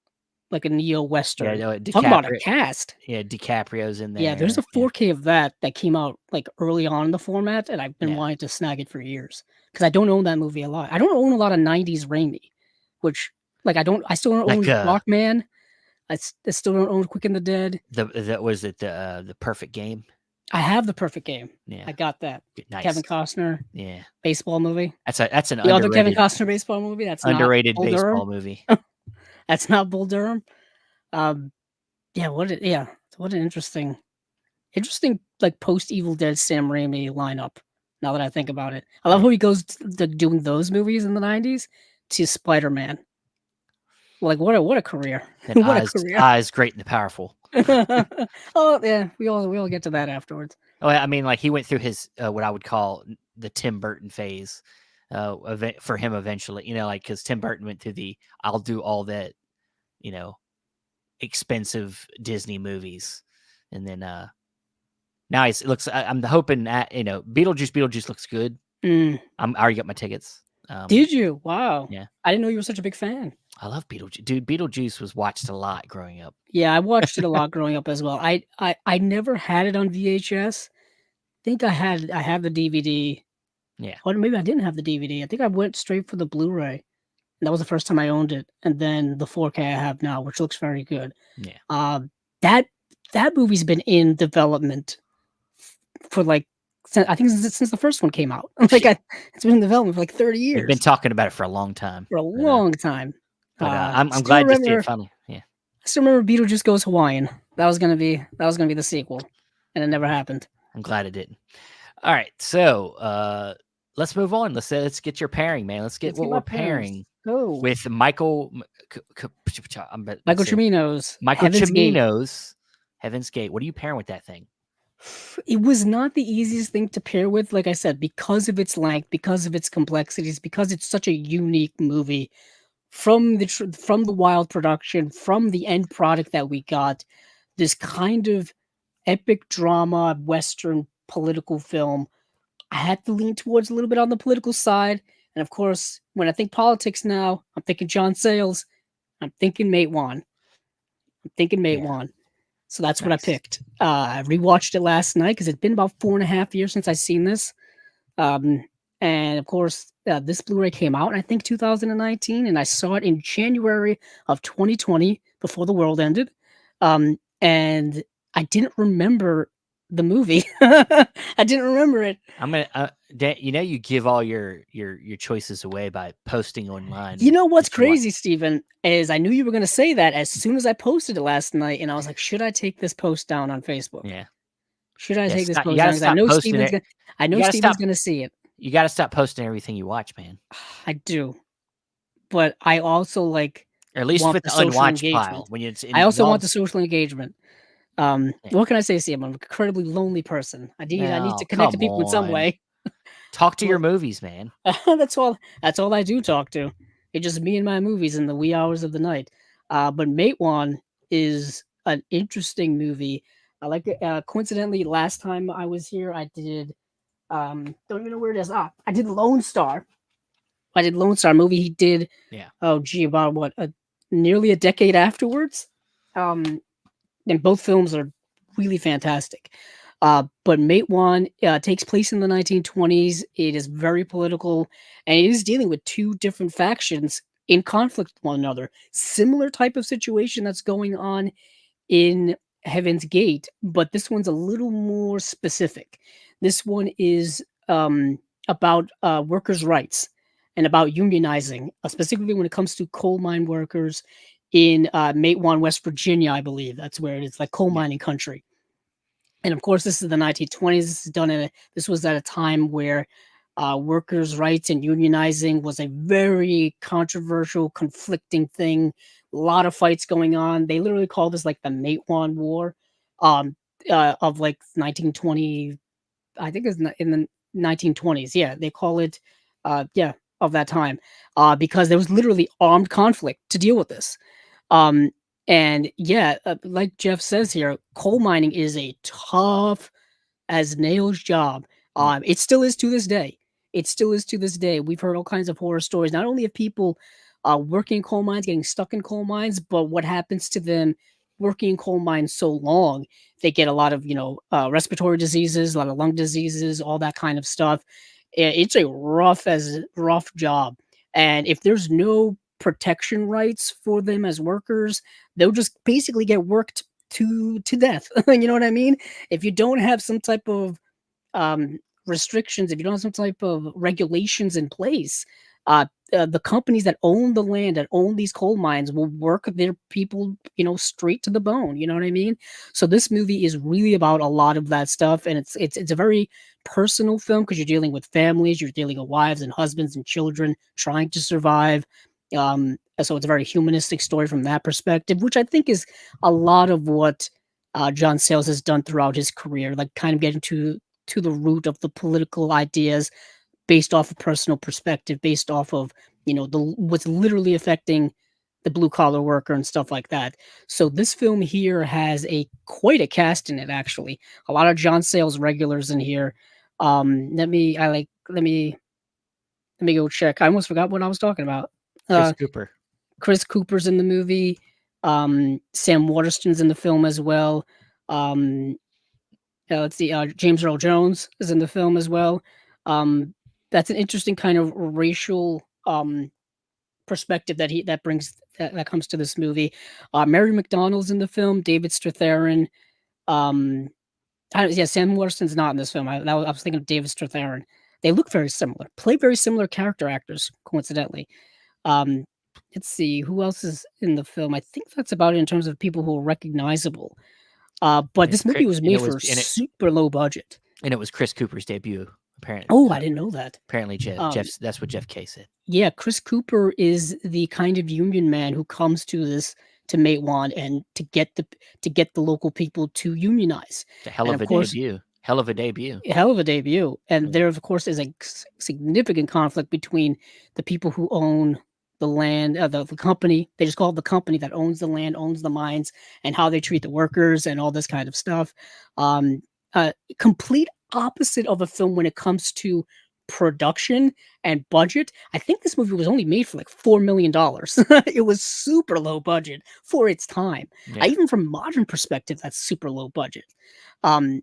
Speaker 2: like a neo
Speaker 1: Yeah,
Speaker 2: western.
Speaker 1: no,
Speaker 2: Talk about a
Speaker 1: DiCaprio.
Speaker 2: cast.
Speaker 1: Yeah, DiCaprio's in
Speaker 2: Yeah, there's a
Speaker 1: there. Yeah,
Speaker 2: 4K of that came out like early on in the format, and I've been
Speaker 1: yeah.
Speaker 2: wanting to snag it for years because I don't own that movie a lot. I don't own a lot of '90s Raimi, which like I still don't
Speaker 1: Like
Speaker 2: own Rockman. I still don't own Quick and the Dead.
Speaker 1: the was it the Perfect Game?
Speaker 2: I have The Perfect Game.
Speaker 1: Yeah,
Speaker 2: I got that.
Speaker 1: nice.
Speaker 2: Kevin Costner
Speaker 1: Yeah,
Speaker 2: baseball movie.
Speaker 1: that's an
Speaker 2: The other Kevin Costner baseball movie. That's not
Speaker 1: underrated
Speaker 2: Bull Durham.
Speaker 1: baseball movie.
Speaker 2: That's not Bull Durham. Um, yeah, what an interesting like post Evil Dead Sam Raimi lineup. Now that I think about it, I love
Speaker 1: Yeah,
Speaker 2: how he goes to doing those movies in the '90s to Spider Man. Like what a career!
Speaker 1: then
Speaker 2: What a career!
Speaker 1: Eyes Great and the Powerful.
Speaker 2: Oh yeah, we all get to that afterwards.
Speaker 1: Oh, I mean, like he went through his what I would call the Tim Burton phase, for him eventually. You know, like because Tim Burton went through the I'll do all that, you know, expensive Disney movies, and then now it looks. I'm hoping that Beetlejuice looks good.
Speaker 2: Mm.
Speaker 1: I already got my tickets.
Speaker 2: Did you? Wow,
Speaker 1: Yeah,
Speaker 2: I didn't know you were such a big fan.
Speaker 1: I love Beetlejuice. Dude, Beetlejuice was watched a lot growing up.
Speaker 2: Yeah, I watched it a lot growing up as well. I never had it on VHS. Think I have the DVD.
Speaker 1: Yeah,
Speaker 2: Or maybe I didn't have the DVD. I think I went straight for the Blu-ray. And that was the first time I owned it. And then the 4K I have now, which looks very good.
Speaker 1: yeah.
Speaker 2: Um, that that movie's been in development for like I think since the first one came out. It's been in development for like 30
Speaker 1: They've been
Speaker 2: years.
Speaker 1: talking about it for a long time,
Speaker 2: For a long time.
Speaker 1: I'm
Speaker 2: Still
Speaker 1: glad to see
Speaker 2: remember
Speaker 1: it finally. Yeah.
Speaker 2: I still remember Beetlejuice Goes Hawaiian. That was gonna be the sequel. And it never happened.
Speaker 1: I'm glad it didn't. All right, so let's move on. Let's get your pairing, man. Let's get
Speaker 2: Let's
Speaker 1: what
Speaker 2: get my
Speaker 1: we're
Speaker 2: parents.
Speaker 1: pairing
Speaker 2: Go.
Speaker 1: with Michael.
Speaker 2: Michael Cimino's
Speaker 1: Michael
Speaker 2: Heaven's Gate.
Speaker 1: Cimino's Heaven's Gate. What are you pairing with that thing?
Speaker 2: It was not the easiest thing to pair with, like I said, because of its length, because of its complexities, because it's such a unique movie from the wild production, from the end product that we got, this kind of epic drama, western political film. I had to lean towards a little bit on the political side, and of course, when I think politics now, I'm thinking John Sayles, I'm thinking Mate One, I'm thinking Mate
Speaker 1: Yeah,
Speaker 2: One. So that's what I
Speaker 1: nice.
Speaker 2: picked. I rewatched it last night because it's been about 4.5 years since I've seen this. Um, and of course, this Blu-ray came out in I think 2019, and I saw it in January of 2020 before the world ended. And I didn't remember the movie. I didn't remember it.
Speaker 1: I'm gonna. You give all your choices away by posting
Speaker 2: You
Speaker 1: online
Speaker 2: know what's
Speaker 1: that you want.
Speaker 2: crazy, Steven, is I knew you were going to say that as soon as I posted it last night, and I was like, should I take this post down on Facebook?
Speaker 1: Yeah,
Speaker 2: Should I
Speaker 1: yeah.
Speaker 2: take this
Speaker 1: You
Speaker 2: post down?
Speaker 1: gotta
Speaker 2: 'Cause I
Speaker 1: stop
Speaker 2: know
Speaker 1: posting
Speaker 2: Steven's
Speaker 1: it.
Speaker 2: gonna. I
Speaker 1: You
Speaker 2: know
Speaker 1: gotta
Speaker 2: Steven's
Speaker 1: stop.
Speaker 2: gonna see it.
Speaker 1: You gotta stop posting everything you watch, man.
Speaker 2: I do, but I also like
Speaker 1: Or at least
Speaker 2: want
Speaker 1: with
Speaker 2: the
Speaker 1: the
Speaker 2: social
Speaker 1: unwatched pile
Speaker 2: engagement.
Speaker 1: when it's
Speaker 2: I also want the
Speaker 1: involves.
Speaker 2: social engagement.
Speaker 1: Yeah.
Speaker 2: What can I say, Steve? I'm an incredibly lonely person. I need to
Speaker 1: No,
Speaker 2: connect to
Speaker 1: come
Speaker 2: people in some
Speaker 1: on.
Speaker 2: way.
Speaker 1: Talk to your
Speaker 2: But
Speaker 1: movies, man.
Speaker 2: that's all I do talk to. It's just me and my movies in the wee hours of the night. But Mate One is an interesting movie. I like it. Coincidentally, last time I was here, I did don't even know where it is. I did Lone Star. I did Lone Star movie. He did.
Speaker 1: Yeah.
Speaker 2: Oh, gee, about what? Nearly a decade afterwards. Um, and both films are really fantastic. But Mate One takes place in the 1920s. It is very political, and it is dealing with two different factions in conflict with one another. Similar type of situation that's going on in Heaven's Gate, but this one's a little more specific. This one is about workers' rights and about unionizing, specifically when it comes to coal mine workers in Matewan, West Virginia, I believe. That's where it is, like coal
Speaker 1: Yeah.
Speaker 2: mining country. And of course, this is the 1920s. This was at a time where workers' rights and unionizing was a very controversial, conflicting thing. A lot of fights going on. They literally call this like the Matewan War, um, of like 1920. I think it's in the 1920s. Yeah, they call it, yeah, of that time, because there was literally armed conflict to deal with this. Um, and yeah, like Jeff says here, coal mining is a tough as nails job.
Speaker 1: Yeah.
Speaker 2: It still is to this day. It still is to this day. We've heard all kinds of horror stories, not only of people working in coal mines, getting stuck in coal mines. But what happens to them working in coal mines so long? They get a lot of respiratory diseases, a lot of lung diseases, all that kind of stuff. It's a rough job, and if there's no protection rights for them as workers, they'll just basically get worked to death. You know what I mean? If you don't have some type of um, restrictions, if you don't have some type of regulations in place, the companies that own the land, that own these coal mines, will work their people, straight to the bone. You know what I mean? So this movie is really about a lot of that stuff, and it's a very personal film because you're dealing with families, you're dealing with wives and husbands and children trying to survive. So it's a very humanistic story from that perspective, which I think is a lot of what John Sayles has done throughout his career, like kind of getting to the root of the political ideas based off of personal perspective, based off of the what's literally affecting the blue collar worker and stuff like that. So this film here has a quite a cast in it. Actually, a lot of John Sayles regulars in here. Let me go check. I almost forgot what I was talking about.
Speaker 1: Chris
Speaker 2: Uh,
Speaker 1: Cooper.
Speaker 2: Chris Cooper's in the movie. Sam Waterston's in the film as well. Um, let's see, James Earl Jones is in the film as well. Um, that's an interesting kind of racial perspective that comes to this movie. Mary McDonnell's in the film. David Strathairn. Um, yeah, Sam Waterston's not in this film. I was thinking of David Strathairn. They look very similar. Play very similar character actors, coincidentally. Um, let's see who else is in the film. I think that's about it in terms of people who are recognizable. But
Speaker 1: It's
Speaker 2: this movie was made
Speaker 1: it was
Speaker 2: for super low budget.
Speaker 1: and it was Chris Cooper's debut. Apparently,
Speaker 2: Oh, I didn't know that.
Speaker 1: apparently
Speaker 2: Um,
Speaker 1: Jeff's that's what Jeff K said.
Speaker 2: yeah, Chris Cooper is the kind of union man who comes to Matewan and to get the local people to unionize.
Speaker 1: It's a hell
Speaker 2: And
Speaker 1: of
Speaker 2: of
Speaker 1: a
Speaker 2: course,
Speaker 1: debut. Hell of a debut.
Speaker 2: hell of a debut. And
Speaker 1: Yeah.
Speaker 2: there, of course, is a significant conflict between the people who own the land, the company. They just call it the company that owns the land, owns the mines, and how they treat the workers and all this kind of stuff. Um, Complete opposite of a film when it comes to production and budget. I think this movie was only made for like $4 million. It was super low budget for its time.
Speaker 1: Yeah.
Speaker 2: Even from modern perspective, that's super low budget. Um,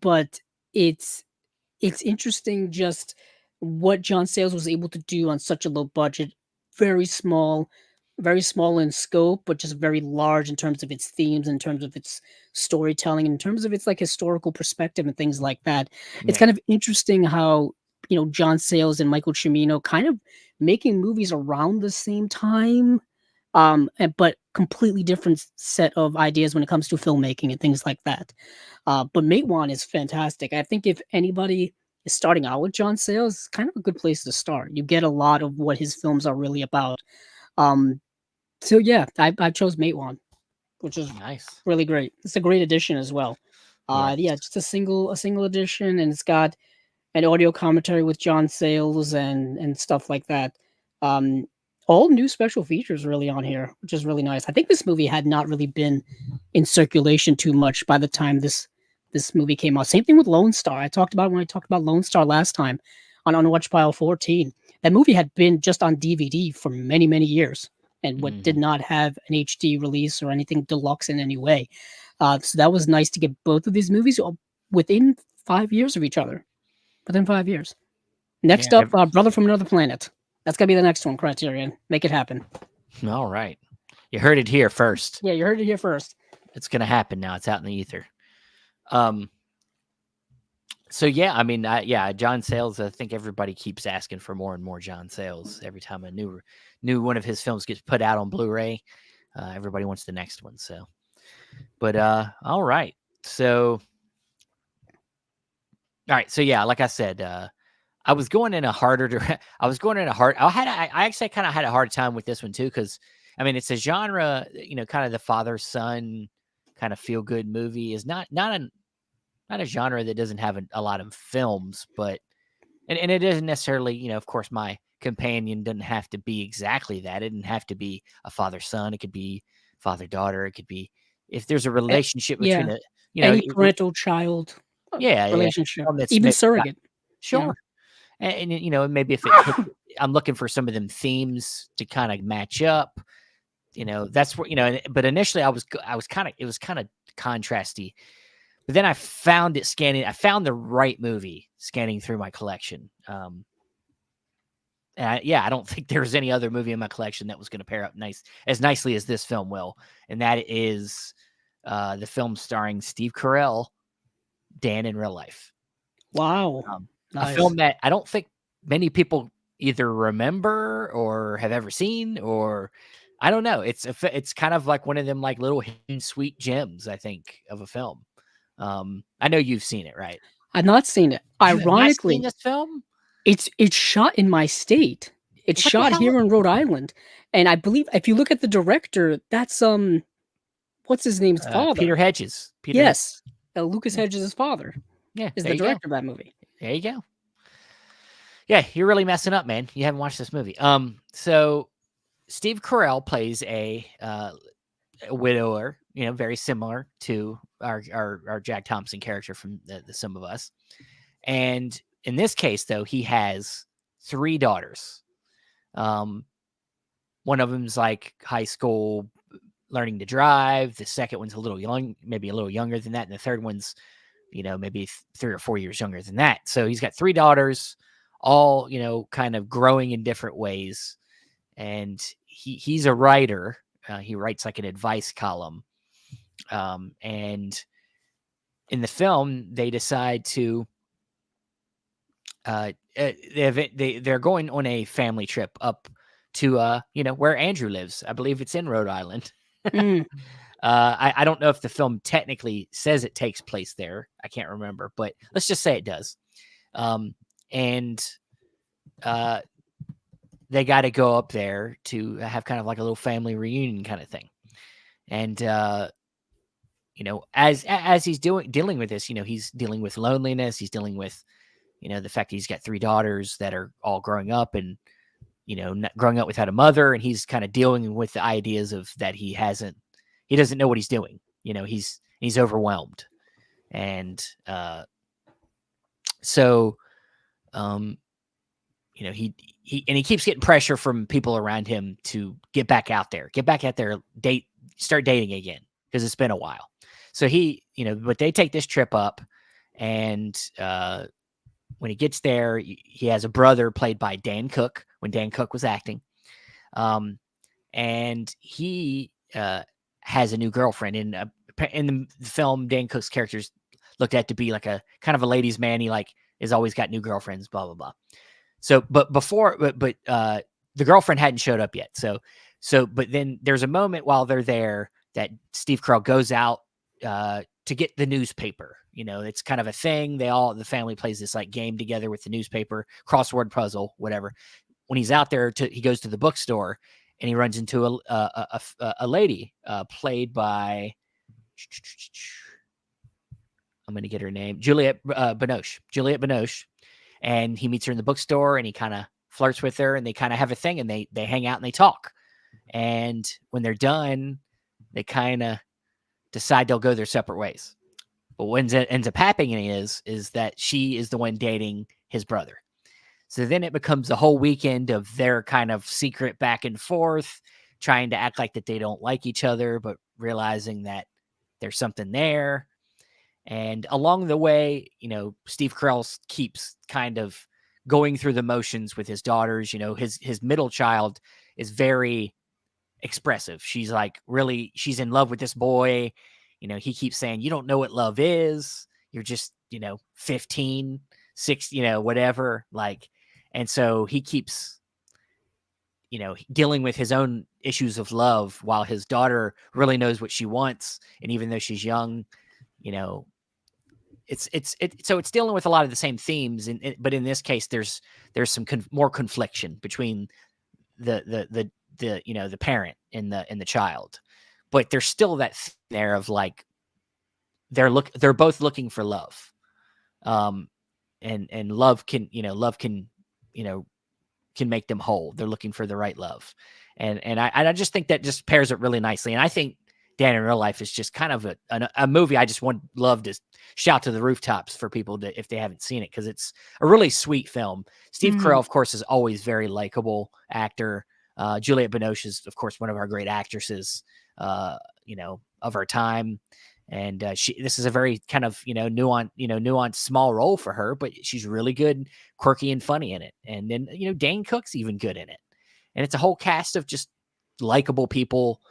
Speaker 2: but it's it's interesting just what John Sayles was able to do on such a low budget, very small, very small in scope, but just very large in terms of its themes, in terms of its storytelling, in terms of its like historical perspective and things like that. It's
Speaker 1: Yeah.
Speaker 2: kind of interesting how John Sayles and Michael Cimino kind of making movies around the same time, but completely different set of ideas when it comes to filmmaking and things like that. But Matewan is fantastic. I think if anybody is starting out with John Sayles, it's kind of a good place to start. You get a lot of what his films are really about. Um, so yeah, I chose Matewan, which is
Speaker 1: Nice.
Speaker 2: really great. It's a great edition as well.
Speaker 1: Yes.
Speaker 2: Yeah, just a single edition, and it's got an audio commentary with John Sayles and stuff like that. Um, all new special features really on here, which is really nice. I think this movie had not really been in circulation too much by the time this movie came out. Same thing with Lone Star. I talked about when I talked about Lone Star last time on Unwatched Pile 14. That movie had been just on DVD for many, many years and what did
Speaker 1: Mhm.
Speaker 2: not have an HD release or anything deluxe in any way. So that was nice to get both of these movies within 5 years of each other. Within 5 years.
Speaker 1: Yeah.
Speaker 2: Next up, Brother from Another Planet. That's gonna be the next one, Criterion. Make it happen.
Speaker 1: All right. You heard it here first.
Speaker 2: Yeah, you heard it here first.
Speaker 1: It's gonna happen now. It's out in the ether. Um. So yeah, I mean, yeah, John Sayles. I think everybody keeps asking for more and more John Sayles every time a new one of his films gets put out on Blu-ray. Everybody wants the next one. So, but all right. So, all right. So yeah, like I said, I was going in a harder. I was going in a hard. I actually kind of had a hard time with this one too because I mean it's a genre. Kind of the father son kind of feel good movie is not a genre that doesn't have a lot of films, but and it isn't necessarily, of course, my companion doesn't have to be exactly that. It didn't have to be a father son. It could be father daughter. It could be if there's a
Speaker 2: Eh,
Speaker 1: relationship between
Speaker 2: yeah,
Speaker 1: a,
Speaker 2: any parental child
Speaker 1: yeah,
Speaker 2: relationship,
Speaker 1: one that's
Speaker 2: even
Speaker 1: maybe not
Speaker 2: surrogate. Yeah.
Speaker 1: sure, and maybe if it hits, I'm looking for some of them themes to kind of match up. That's what, but initially I was kind of, it was kind of contrasty, but then I found the right movie scanning through my collection. I don't think there's any other movie in my collection that was going to pair up as nicely as this film will. And that is the film starring Steve Carell, Dan in Real Life.
Speaker 2: Wow.
Speaker 1: A film that I don't think many people either remember or have ever seen, or I don't know. It's kind of like one of them like little hidden sweet gems, I think, of a film. I know you've seen it, right?
Speaker 2: I've not seen it.
Speaker 1: You have not seen
Speaker 2: Ironically,
Speaker 1: this film?
Speaker 2: it's shot in my state. It's
Speaker 1: What the
Speaker 2: shot
Speaker 1: hell?
Speaker 2: here in Rhode Island, and I believe if you look at the director, that's what's his name's father?
Speaker 1: Peter Hedges.
Speaker 2: Yes, Lucas Hedges' father.
Speaker 1: Yeah,
Speaker 2: is
Speaker 1: there
Speaker 2: the
Speaker 1: you go.
Speaker 2: director of that movie.
Speaker 1: There you go. Yeah, you're really messing up, man. You haven't watched this movie. So Steve Carell plays a widower, very similar to our Jack Thompson character from the Sum of Us. And in this case, though, he has 3 daughters. One of them's like high school, learning to drive. The second one's a little young, maybe a little younger than that. And the third one's, maybe 3 or 4 years younger than that. So he's got 3 daughters, all, kind of growing in different ways. And he's a writer. He writes like an advice column. And in the film, they decide to, they're going on a family trip up to, where Andrew lives. I believe it's in Rhode Island. I don't know if the film technically says it takes place there. I can't remember, but let's just say it does. And they got to go up there to have kind of like a little family reunion kind of thing. And, as he's dealing with this, he's dealing with loneliness. He's dealing with, the fact that he's got 3 daughters that are all growing up and, not growing up without a mother. And he's kind of dealing with the ideas of that he doesn't know what he's doing. He's overwhelmed. And so, he keeps getting pressure from people around him to get back out there, start dating again, because it's been a while. So but they take this trip up, and when he gets there, he has a brother played by Dan Cook when Dan Cook was acting. And he has a new girlfriend. In the film, Dan Cook's character's looked at to be like a kind of a ladies' man. He like is always got new girlfriends, blah, blah, blah. So, but the girlfriend hadn't showed up yet. But then there's a moment while they're there that Steve Carell goes out to get the newspaper. It's kind of a thing. The family plays this like game together with the newspaper, crossword puzzle, whatever. When he's out there, he goes to the bookstore and he runs into a lady played by, I'm going to get her name, Juliette Binoche. And he meets her in the bookstore and he kind of flirts with her and they kind of have a thing and they hang out and they talk. And when they're done, they kind of decide they'll go their separate ways. But what ends up happening is that she is the one dating his brother. So then it becomes a whole weekend of their kind of secret back and forth, trying to act like that they don't like each other, but realizing that there's something there. And along the way, Steve Carell keeps kind of going through the motions with his daughters. His middle child is very expressive. She's in love with this boy. He keeps saying, you don't know what love is. You're just, 15, 6, whatever. And so he keeps, dealing with his own issues of love while his daughter really knows what she wants. And even though she's young, so it's dealing with a lot of the same themes, but in this case, there's some more confliction between the parent and the child, but there's still that thing there of like they're both looking for love, and love can make them whole. They're looking for the right love, and I just think that just pairs it really nicely, and I think Dan in Real Life is just kind of a movie I just love to shout to the rooftops for people to, if they haven't seen it, because it's a really sweet film. Steve Carell, of course, is always very likable actor. Juliette Binoche is, of course, one of our great actresses, of our time. And this is a very kind of nuanced small role for her, but she's really good, quirky, and funny in it. And then Dane Cook's even good in it, and it's a whole cast of just likable people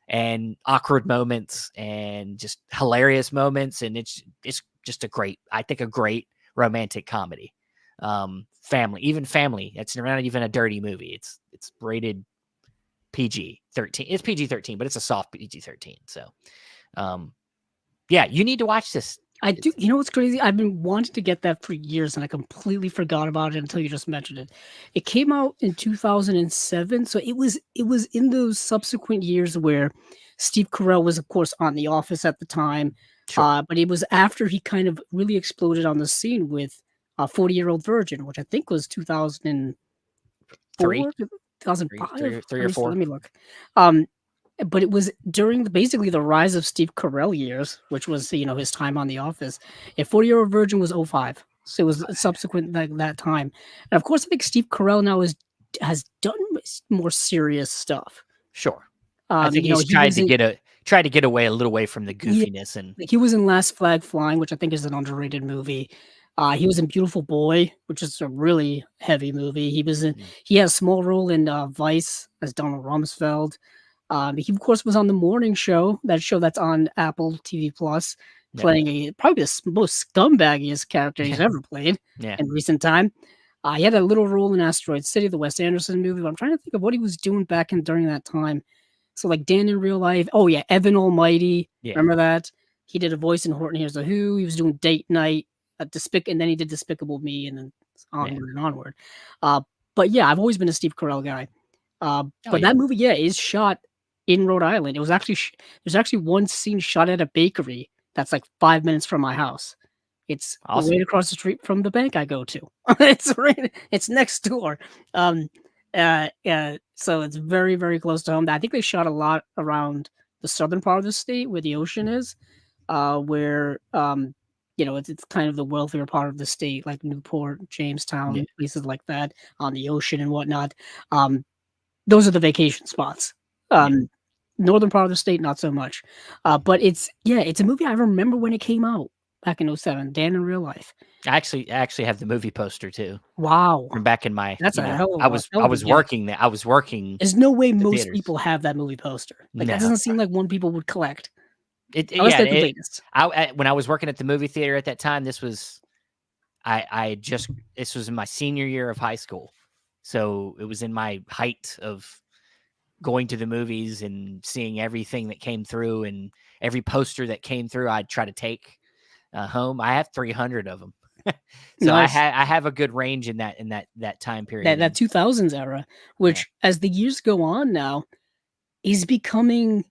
Speaker 1: and awkward moments and just hilarious moments, and it's just a great romantic comedy. Family. It's not even a dirty movie. It's rated PG-13. It's PG-13, but it's a soft PG-13. So, yeah, you need to watch this.
Speaker 2: I do. You know what's crazy? I've been wanting to get that for years, and I completely forgot about it until you just mentioned it. It came out in 2007, so it was in those subsequent years where Steve Carell was, of course, on The Office at the time.
Speaker 1: Sure.
Speaker 2: But it was after he kind of really exploded on the scene with 40-Year-Old Virgin, which I think was 2004, 2005,
Speaker 1: three or four.
Speaker 2: Let me look. But it was during basically the rise of Steve Carell years, which was his time on The Office. And 40-Year-Old Virgin was 05, so it was subsequent that time. And of course, I think Steve Carell now has done more serious stuff.
Speaker 1: Sure, I think he's tried to get away a little way from the goofiness, and
Speaker 2: he was in Last Flag Flying, which I think is an underrated movie. He was in Beautiful Boy, which is a really heavy movie. He had a small role in Vice as Donald Rumsfeld. He of course was on the morning show, that show that's on Apple TV Plus, playing probably the most scumbaggiest character he's ever played in recent time. He had a little role in Asteroid City, the Wes Anderson movie. But I'm trying to think of what he was doing back during that time. So like Dan in Real Life. Oh yeah, Evan Almighty. Yeah. Remember that? He did a voice in Horton Hears the Who. He was doing Date Night, and then he did Despicable Me, and then onward and onward. But yeah, I've always been a Steve Carell guy. That movie, is shot in Rhode Island. It was actually there's actually one scene shot at a bakery that's like 5 minutes from my house. It's awesome. Right across the street from the bank I go to. It's next door. So it's very, very close to home. I think they shot a lot around the southern part of the state where the ocean is, where it's kind of the wealthier part of the state, like Newport, Jamestown, places like that on the ocean and whatnot. Those are the vacation spots. Northern part of the state, not so much. But it's a movie I remember when it came out back in 2007. Dan in Real Life.
Speaker 1: I actually have the movie poster too.
Speaker 2: Wow.
Speaker 1: From back in my
Speaker 2: that's a hell of
Speaker 1: I was working there. I was working.
Speaker 2: There's no way most people have that movie poster. Like that doesn't seem like one people would collect.
Speaker 1: When I was working at the movie theater at that time, this was in my senior year of high school. So it was in my height of going to the movies and seeing everything that came through, and every poster that came through, I'd try to take home. I have 300 of them. So nice. I have a good range in that time period.
Speaker 2: That 2000s era, which as the years go on now, is becoming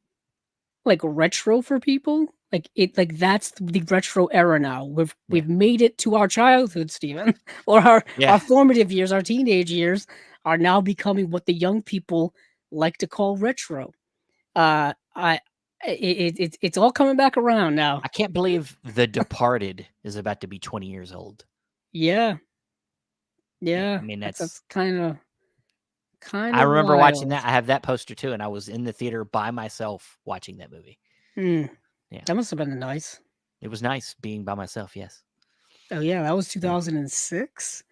Speaker 2: like retro for people. That's the retro era now. We've made it to our childhood, Steven, or our formative years, our teenage years are now becoming what the young people like to call retro. It's all coming back around now.
Speaker 1: I can't believe The Departed is about to be 20 years old.
Speaker 2: Yeah. I mean, that's kind of.
Speaker 1: I remember watching that. I have that poster too, and I was in the theater by myself watching that movie.
Speaker 2: Yeah, that must have been nice.
Speaker 1: It was nice being by myself. Yes.
Speaker 2: Oh yeah, that was 2006.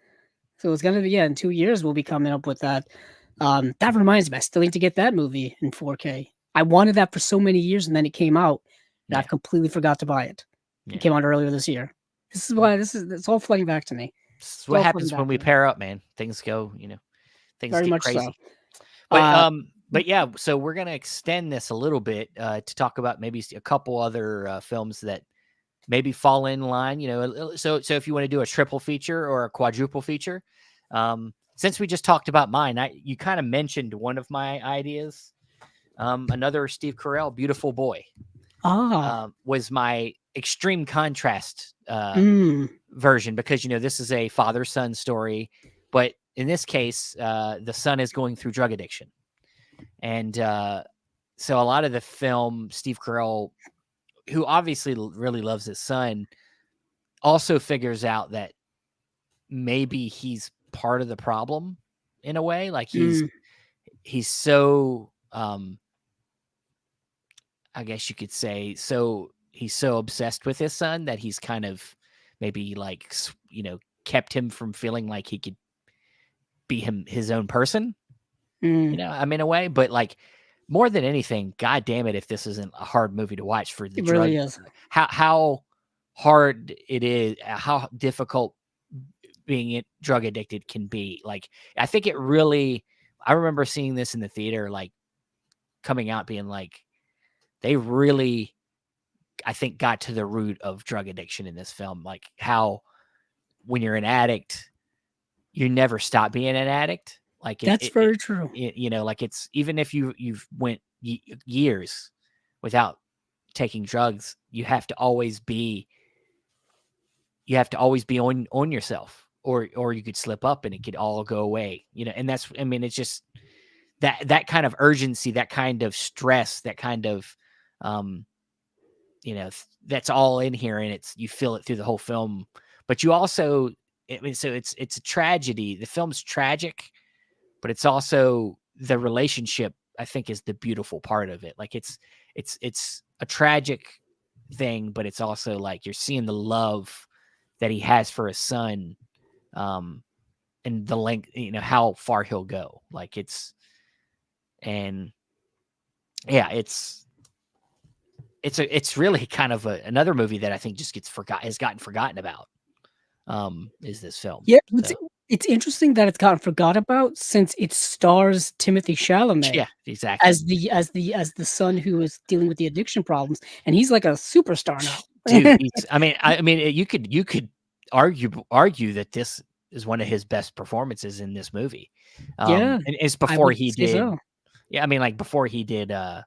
Speaker 2: So it's gonna be in 2 years we'll be coming up with that. That reminds me, I still need to get that movie in 4K. I wanted that for so many years, and then it came out, and I've completely forgot to buy it. It came out earlier this year. This is why it's all flooding back to me.
Speaker 1: This is what happens when we pair up, man. Things go, things
Speaker 2: very
Speaker 1: get
Speaker 2: much
Speaker 1: crazy.
Speaker 2: So.
Speaker 1: But yeah, so we're gonna extend this a little bit to talk about maybe a couple other films that maybe fall in line. So if you want to do a triple feature or a quadruple feature, since we just talked about mine, you kind of mentioned one of my ideas. Another Steve Carell, Beautiful Boy, was my extreme contrast version, because this is a father-son story, but in this case, the son is going through drug addiction, and so a lot of the film, Steve Carell, who obviously really loves his son, also figures out that maybe he's part of the problem in a way. Like he's
Speaker 2: Mm,
Speaker 1: so I guess you could say, so he's so obsessed with his son that he's kind of maybe like, kept him from feeling like he could be his own person,
Speaker 2: mm,
Speaker 1: in a way. But like, more than anything, god damn it, if this isn't a hard movie to watch for the
Speaker 2: it
Speaker 1: drug,
Speaker 2: really is.
Speaker 1: how hard it is, how difficult being drug addicted can be. Like, I think it really, I remember seeing this in the theater, like coming out being like, they really, I think, got to the root of drug addiction in this film. Like how when you're an addict, you never stop being an addict. Like
Speaker 2: That's very true.
Speaker 1: like it's, even if you've went years without taking drugs, you have to always be on yourself, or you could slip up and it could all go away. And that's, it's just that kind of urgency, that kind of stress, that kind of um that's all in here, and you feel it through the whole film. But you also, so it's a tragedy. The film's tragic, but it's also the relationship, I think, is the beautiful part of it. Like it's a tragic thing, but it's also like you're seeing the love that he has for his son, and the length, how far he'll go. Like and yeah, it's really kind of another movie that I think just has gotten forgotten about. Is this film?
Speaker 2: Yeah,
Speaker 1: So
Speaker 2: it's interesting that it's gotten forgot about since it stars Timothy Chalamet
Speaker 1: yeah, exactly,
Speaker 2: as the son who is dealing with the addiction problems, and he's like a superstar
Speaker 1: dude.
Speaker 2: now.
Speaker 1: You could argue that this is one of his best performances in this movie.
Speaker 2: Yeah,
Speaker 1: And it's
Speaker 2: I
Speaker 1: before
Speaker 2: would
Speaker 1: he
Speaker 2: say
Speaker 1: did.
Speaker 2: so.
Speaker 1: Yeah, like before he did. Something.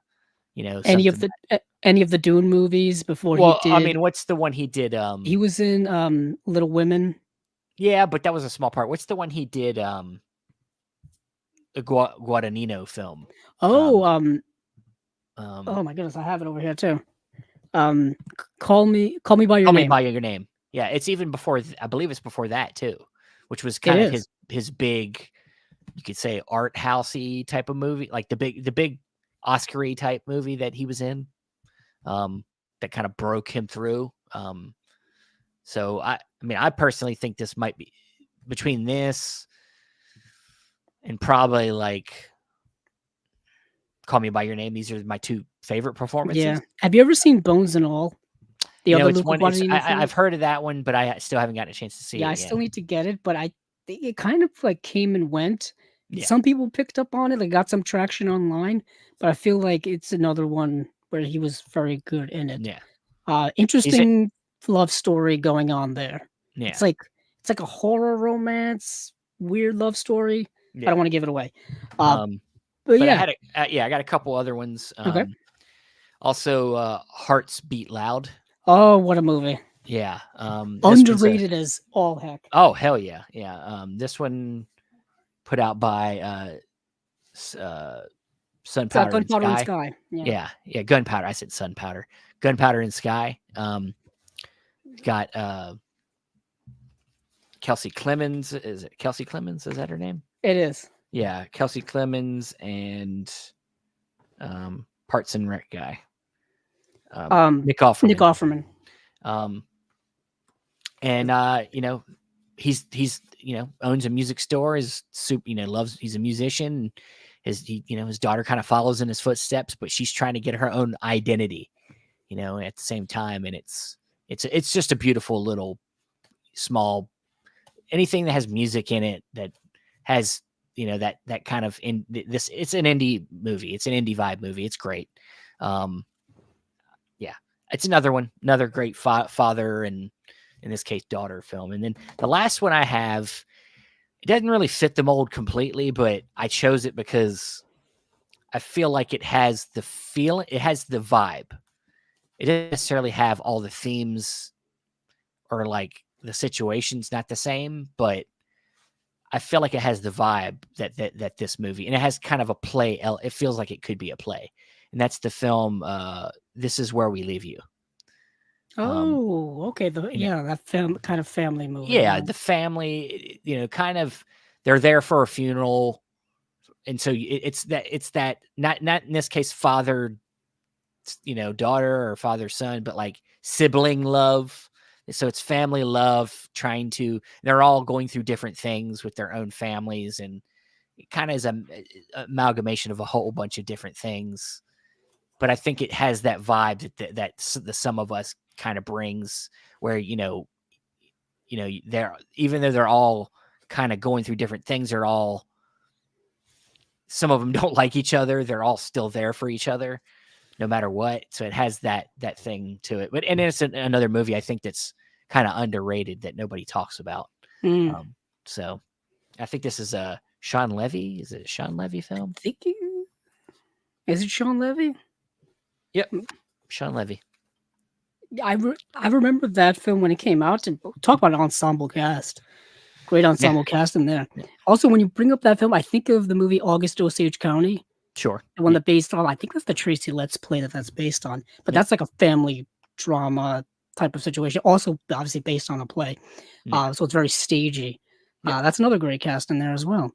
Speaker 2: Any of the Dune movies before he
Speaker 1: Well,
Speaker 2: did
Speaker 1: what's the one he did?
Speaker 2: he was in, Little Women.
Speaker 1: Yeah, but that was a small part. What's the one he did? The Guadagnino film.
Speaker 2: Oh,
Speaker 1: Um, um,
Speaker 2: oh my goodness, I have it over here too. Call Me by Your
Speaker 1: Call Me
Speaker 2: Name.
Speaker 1: by Your Name. Yeah, it's even before. I believe it's before that too, which was
Speaker 2: It
Speaker 1: kind of
Speaker 2: is.
Speaker 1: his big, you could say, art housey type of movie, like the big Oscar-y type movie that he was in. That kind of broke him through. So I personally think this might be between this and probably like Call Me by Your Name. These are my two favorite
Speaker 2: Yeah.
Speaker 1: performances.
Speaker 2: Have you ever seen Bones and All? The other
Speaker 1: It's
Speaker 2: Luca
Speaker 1: one. It's
Speaker 2: Guadagnino film?
Speaker 1: I've heard of that one, but I still haven't gotten a chance to see
Speaker 2: Yeah, I
Speaker 1: it yet.
Speaker 2: still need to get it, but I think it kind of, like, came and went.
Speaker 1: Yeah,
Speaker 2: Some people picked up on it, like, got some traction online, but I feel like it's another one where he was very good in it.
Speaker 1: yeah. Is it?
Speaker 2: Interesting love story going on there.
Speaker 1: Yeah,
Speaker 2: It's like it's like a horror romance, weird love story. I
Speaker 1: yeah.
Speaker 2: don't wanna give it away. Uh,
Speaker 1: Um,
Speaker 2: but
Speaker 1: but I
Speaker 2: yeah.
Speaker 1: had I got a couple other ones.
Speaker 2: Okay.
Speaker 1: Also, Hearts Beat Loud.
Speaker 2: Oh, what a movie.
Speaker 1: Yeah. This one's a.
Speaker 2: Underrated as all heck.
Speaker 1: Oh hell yeah, yeah. This one put out by
Speaker 2: It's like
Speaker 1: Sunpowder and
Speaker 2: Gunpowder and
Speaker 1: Sky.
Speaker 2: Sky. Yeah.
Speaker 1: Yeah, Gunpowder. I said Sunpowder. Gunpowder and Sky. Got Kelsey Clemens. Is it Kelsey Clemens? Is that her name?
Speaker 2: It is.
Speaker 1: Yeah, Kelsey Clemens and Parts and Rec guy. Nick Offerman.
Speaker 2: Nick Offerman.
Speaker 1: And he's owns a music store. Is loves. He's a musician. His daughter kind of follows in his footsteps, but she's trying to get her own identity. At the same time, and it's just a beautiful little small, anything that has music in it that has that kind of it's an indie movie. It's an indie vibe movie. It's great. Yeah, it's another great father and, in this case, daughter film. And then the last one I have, it doesn't really fit the mold completely, but I chose it because I feel like it has the vibe. It doesn't necessarily have all the themes or like the situation's not the same, but I feel like it has the vibe that this movie, and it has kind of a play. It feels like it could be a play, and that's the film This Is Where We Leave You. Um,
Speaker 2: Oh, okay.
Speaker 1: you know,
Speaker 2: That kind of family movie.
Speaker 1: yeah,
Speaker 2: Yeah.
Speaker 1: the family, kind of they're there for a funeral, and so it's that not in this case father, daughter or father son, but like sibling love. So it's family love trying to. They're all going through different things with their own families, and it kind of is a amalgamation of a whole bunch of different things. But I think it has that vibe that the sum of us kind of brings, where they're, even though they're all kind of going through different things, they're all, some of them don't like each other. They're all still there for each other, no matter what. So it has that thing to it. But and it's another movie I think that's kind of underrated that nobody talks about.
Speaker 2: Mm.
Speaker 1: So I think this is a Sean Levy. Is it a Sean Levy film?
Speaker 2: Is it Sean Levy?
Speaker 1: Yep, Sean Levy.
Speaker 2: I remember that film when it came out. And talk about an ensemble cast. Great
Speaker 1: Yeah,
Speaker 2: ensemble cast in there.
Speaker 1: yeah,
Speaker 2: Also, when you bring up that film, I think of the movie August Osage County,
Speaker 1: sure.
Speaker 2: the one
Speaker 1: Yeah,
Speaker 2: that based on. I think that's the Tracy Letts play that's based on. But
Speaker 1: yep,
Speaker 2: that's like a family drama type of situation. Also, obviously based on a play.
Speaker 1: yeah,
Speaker 2: So it's very stagey.
Speaker 1: yep,
Speaker 2: That's another great cast in there as well.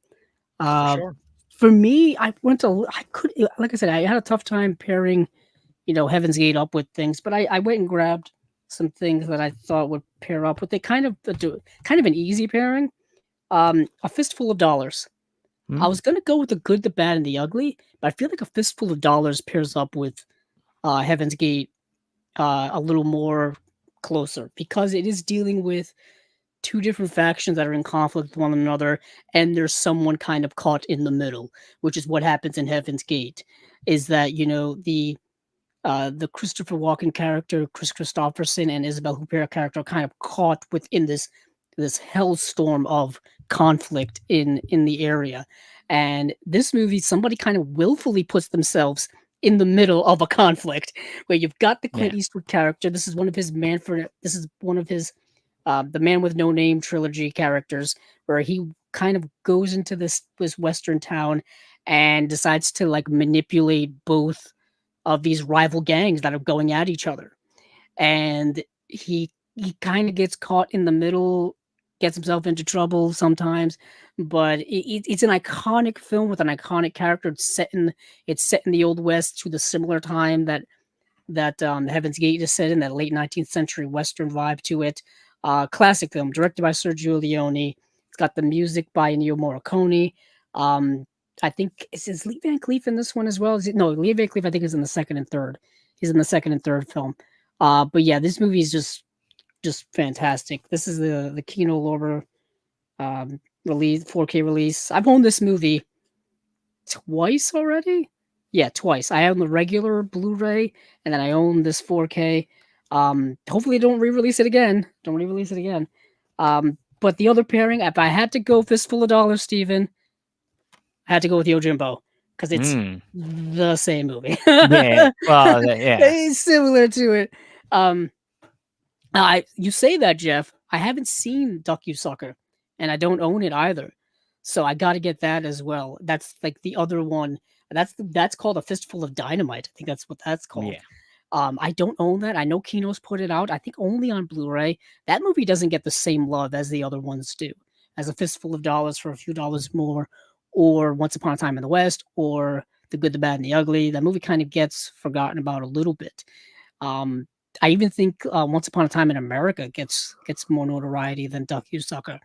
Speaker 1: for
Speaker 2: Uh,
Speaker 1: sure.
Speaker 2: for me, I could, like I said, I had a tough time pairing, Heaven's Gate up with things, but I went and grabbed some things that I thought would pair up with it. Kind of an easy pairing. A Fistful of Dollars. I
Speaker 1: Mm,
Speaker 2: was gonna go with the Good, the Bad, and the Ugly, but I feel like A Fistful of Dollars pairs up with Heaven's Gate a little more closer because it is dealing with two different factions that are in conflict with one another, and there's someone kind of caught in the middle, which is what happens in Heaven's Gate. Is that the Christopher Walken character, Chris Christopherson, and Isabel Huppert character are kind of caught within this hellstorm of conflict in the area. And this movie, somebody kind of willfully puts themselves in the middle of a conflict where you've got the
Speaker 1: yeah,
Speaker 2: Clint Eastwood character. This is one of his Manfred. This is one of his the Man with No Name trilogy characters, where he kind of goes into this western town and decides to like manipulate both of these rival gangs that are going at each other. And he kind of gets caught in the middle, gets himself into trouble sometimes. But it's an iconic film with an iconic character. It's set in the old west to the similar time that Heaven's Gate is set in, that late 19th century western vibe to it. Classic film directed by Sergio Leone. It's got the music by Ennio Morricone. Um, I think is Lee Van Cleef in this one as well. Is it? No, Lee Van Cleef I think is in the second and third. He's in the second and third film. But yeah, this movie is just fantastic. This is the Kino Lorber release, 4K release. I've owned this movie twice already. Yeah, twice. I own the regular Blu-ray, and then I own this 4K. Hopefully, don't re-release it again. Don't re-release it again. But the other pairing, if I had to go Fistful of Dollars, Steven, I had to go with Yojimbo because it's
Speaker 1: mm,
Speaker 2: the same movie.
Speaker 1: yeah. Well, yeah,
Speaker 2: It's similar to it. Um, you say that, Jeff. I haven't seen Duck You Sucker, and I don't own it either. So I got to get that as well. That's like the other one. That's called A Fistful of Dynamite. I think that's what that's called.
Speaker 1: yeah,
Speaker 2: I don't own that. I know Kino's put it out. I think only on Blu-ray. That movie doesn't get the same love as the other ones do. As A Fistful of Dollars for a few dollars more, or Once Upon a Time in the West, or The Good, the Bad, and the Ugly. That movie kind of gets forgotten about a little bit. Um, I even think Once Upon a Time in America gets more notoriety than Duck You Sucker.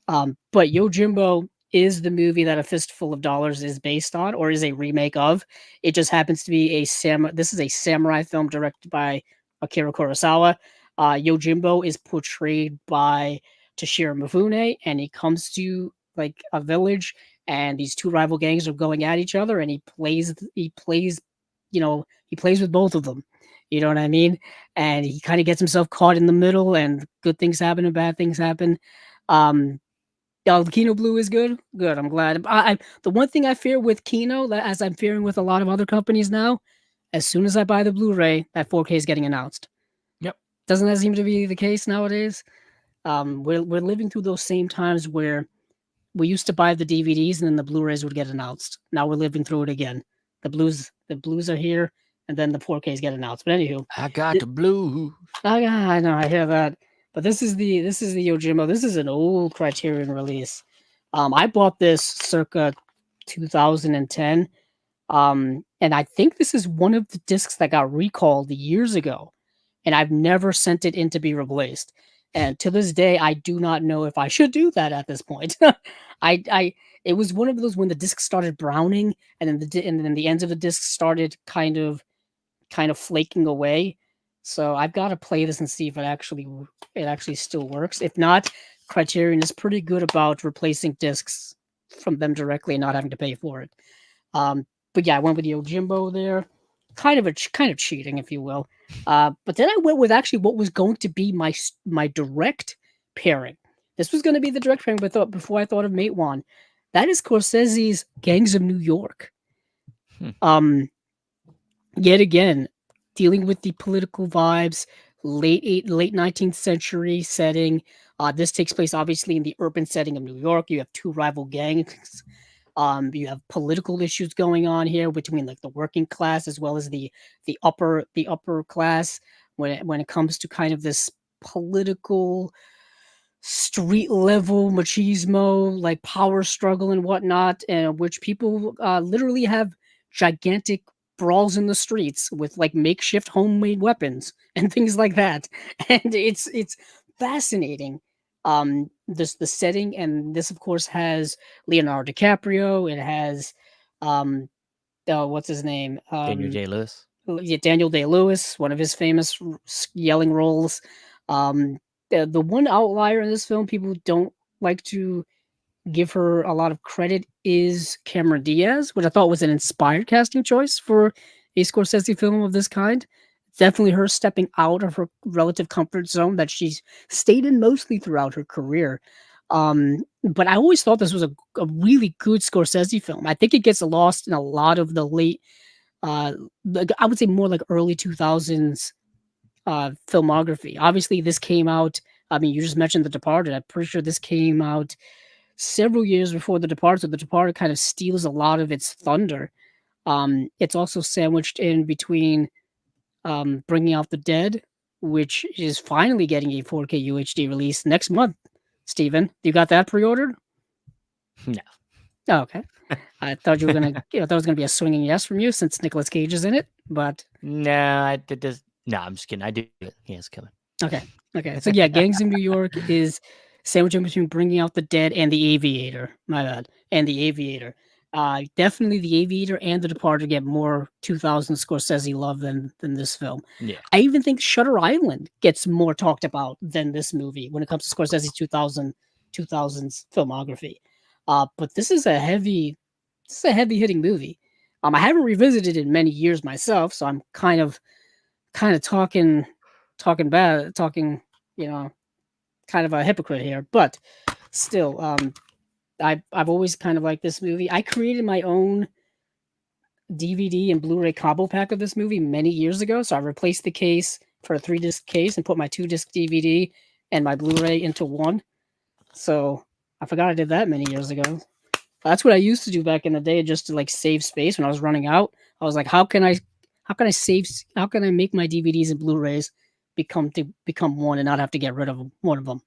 Speaker 2: But Yojimbo is the movie that A Fistful of Dollars is based on, or is a remake of. It just happens to be This is a samurai film directed by Akira Kurosawa. Yojimbo is portrayed by Toshiro Mifune, and he comes to like a village, and these two rival gangs are going at each other, and he plays with both of them. You know what I mean? And he kind of gets himself caught in the middle, and good things happen and bad things happen. Um, the Kino Blue is good. Good. I'm glad. The one thing I fear with Kino, as I'm fearing with a lot of other companies now, as soon as I buy the Blu-ray, that 4K is getting announced.
Speaker 1: yep,
Speaker 2: Doesn't that seem to be the case nowadays? We're living through those same times where we used to buy the DVDs and then the Blu-rays would get announced. Now we're living through it again. the blues are here, and then the 4Ks get announced. But anywho,
Speaker 1: I got
Speaker 2: th-
Speaker 1: the blues.
Speaker 2: I know I hear that. But this is the Yojimbo. This is an old Criterion release. I bought this circa 2010. And I think this is one of the discs that got recalled years ago, and I've never sent it in to be replaced. And to this day, I do not know if I should do that at this point. I it was one of those when the disc started browning, and then and then the ends of the disc started kind of flaking away. So I've got to play this and see if it actually still works. If not, Criterion is pretty good about replacing discs from them directly and not having to pay for it. Um, but yeah, I went with the Yojimbo there, kind of cheating, if you will. But then I went with actually what was going to be my direct pairing. This was going to be the direct pairing, but before I thought of Mate One, that is Scorsese's Gangs of New York.
Speaker 1: Hmm.
Speaker 2: Yet again, dealing with the political vibes, late 19th century setting. This takes place obviously in the urban setting of New York. You have two rival gangs. You have political issues going on here between like the working class as well as the upper class when it comes to kind of this political street level machismo, like power struggle and whatnot, and which people literally have gigantic brawls in the streets with like makeshift homemade weapons and things like that. And it's fascinating. The setting, and this of course has Leonardo DiCaprio. It has what's his name?
Speaker 1: Daniel J. Lewis.
Speaker 2: Yeah, Daniel Day Lewis, one of his famous yelling roles. The one outlier in this film people don't like to give her a lot of credit is Cameron Diaz, which I thought was an inspired casting choice for a Scorsese film of this kind. Definitely her stepping out of her relative comfort zone that she's stayed in mostly throughout her career. But I always thought this was a really good Scorsese film. I think it gets lost in a lot of the late, I would say more like early 2000s filmography. Obviously, this came out. I mean, you just mentioned The Departed. I'm pretty sure this came out several years before The Departed. So The Departed kind of steals a lot of its thunder. It's also sandwiched in between Bringing Out the Dead, which is finally getting a 4K UHD release next month. Steven, you got that pre-ordered?
Speaker 1: No.
Speaker 2: Oh, okay. I thought you were gonna. I thought it was gonna be a swinging yes from you since Nicolas Cage is in it. But
Speaker 1: No, I did this. No, I'm just kidding. I do it. Yeah, it's coming.
Speaker 2: okay, okay. So yeah, Gangs of New York is sandwiched in between Bringing Out the Dead and The Aviator. My bad. And The Aviator. Definitely The Aviator and The Departed get more 2000 Scorsese love than this film.
Speaker 1: Yeah.
Speaker 2: I even think Shutter Island gets more talked about than this movie when it comes to Scorsese's 2000s filmography. But this is a heavy hitting movie. I haven't revisited it in many years myself, so I'm kind of talking, you know, kind of a hypocrite here. But still, I've always kind of liked this movie. I created my own DVD and Blu-ray combo pack of this movie many years ago. So I replaced the case for a 3-disc case and put my 2-disc DVD and my Blu-ray into one. So I forgot I did that many years ago. That's what I used to do back in the day, just to like save space when I was running out. I was like, how can I make my DVDs and Blu-rays become one and not have to get rid of one of them?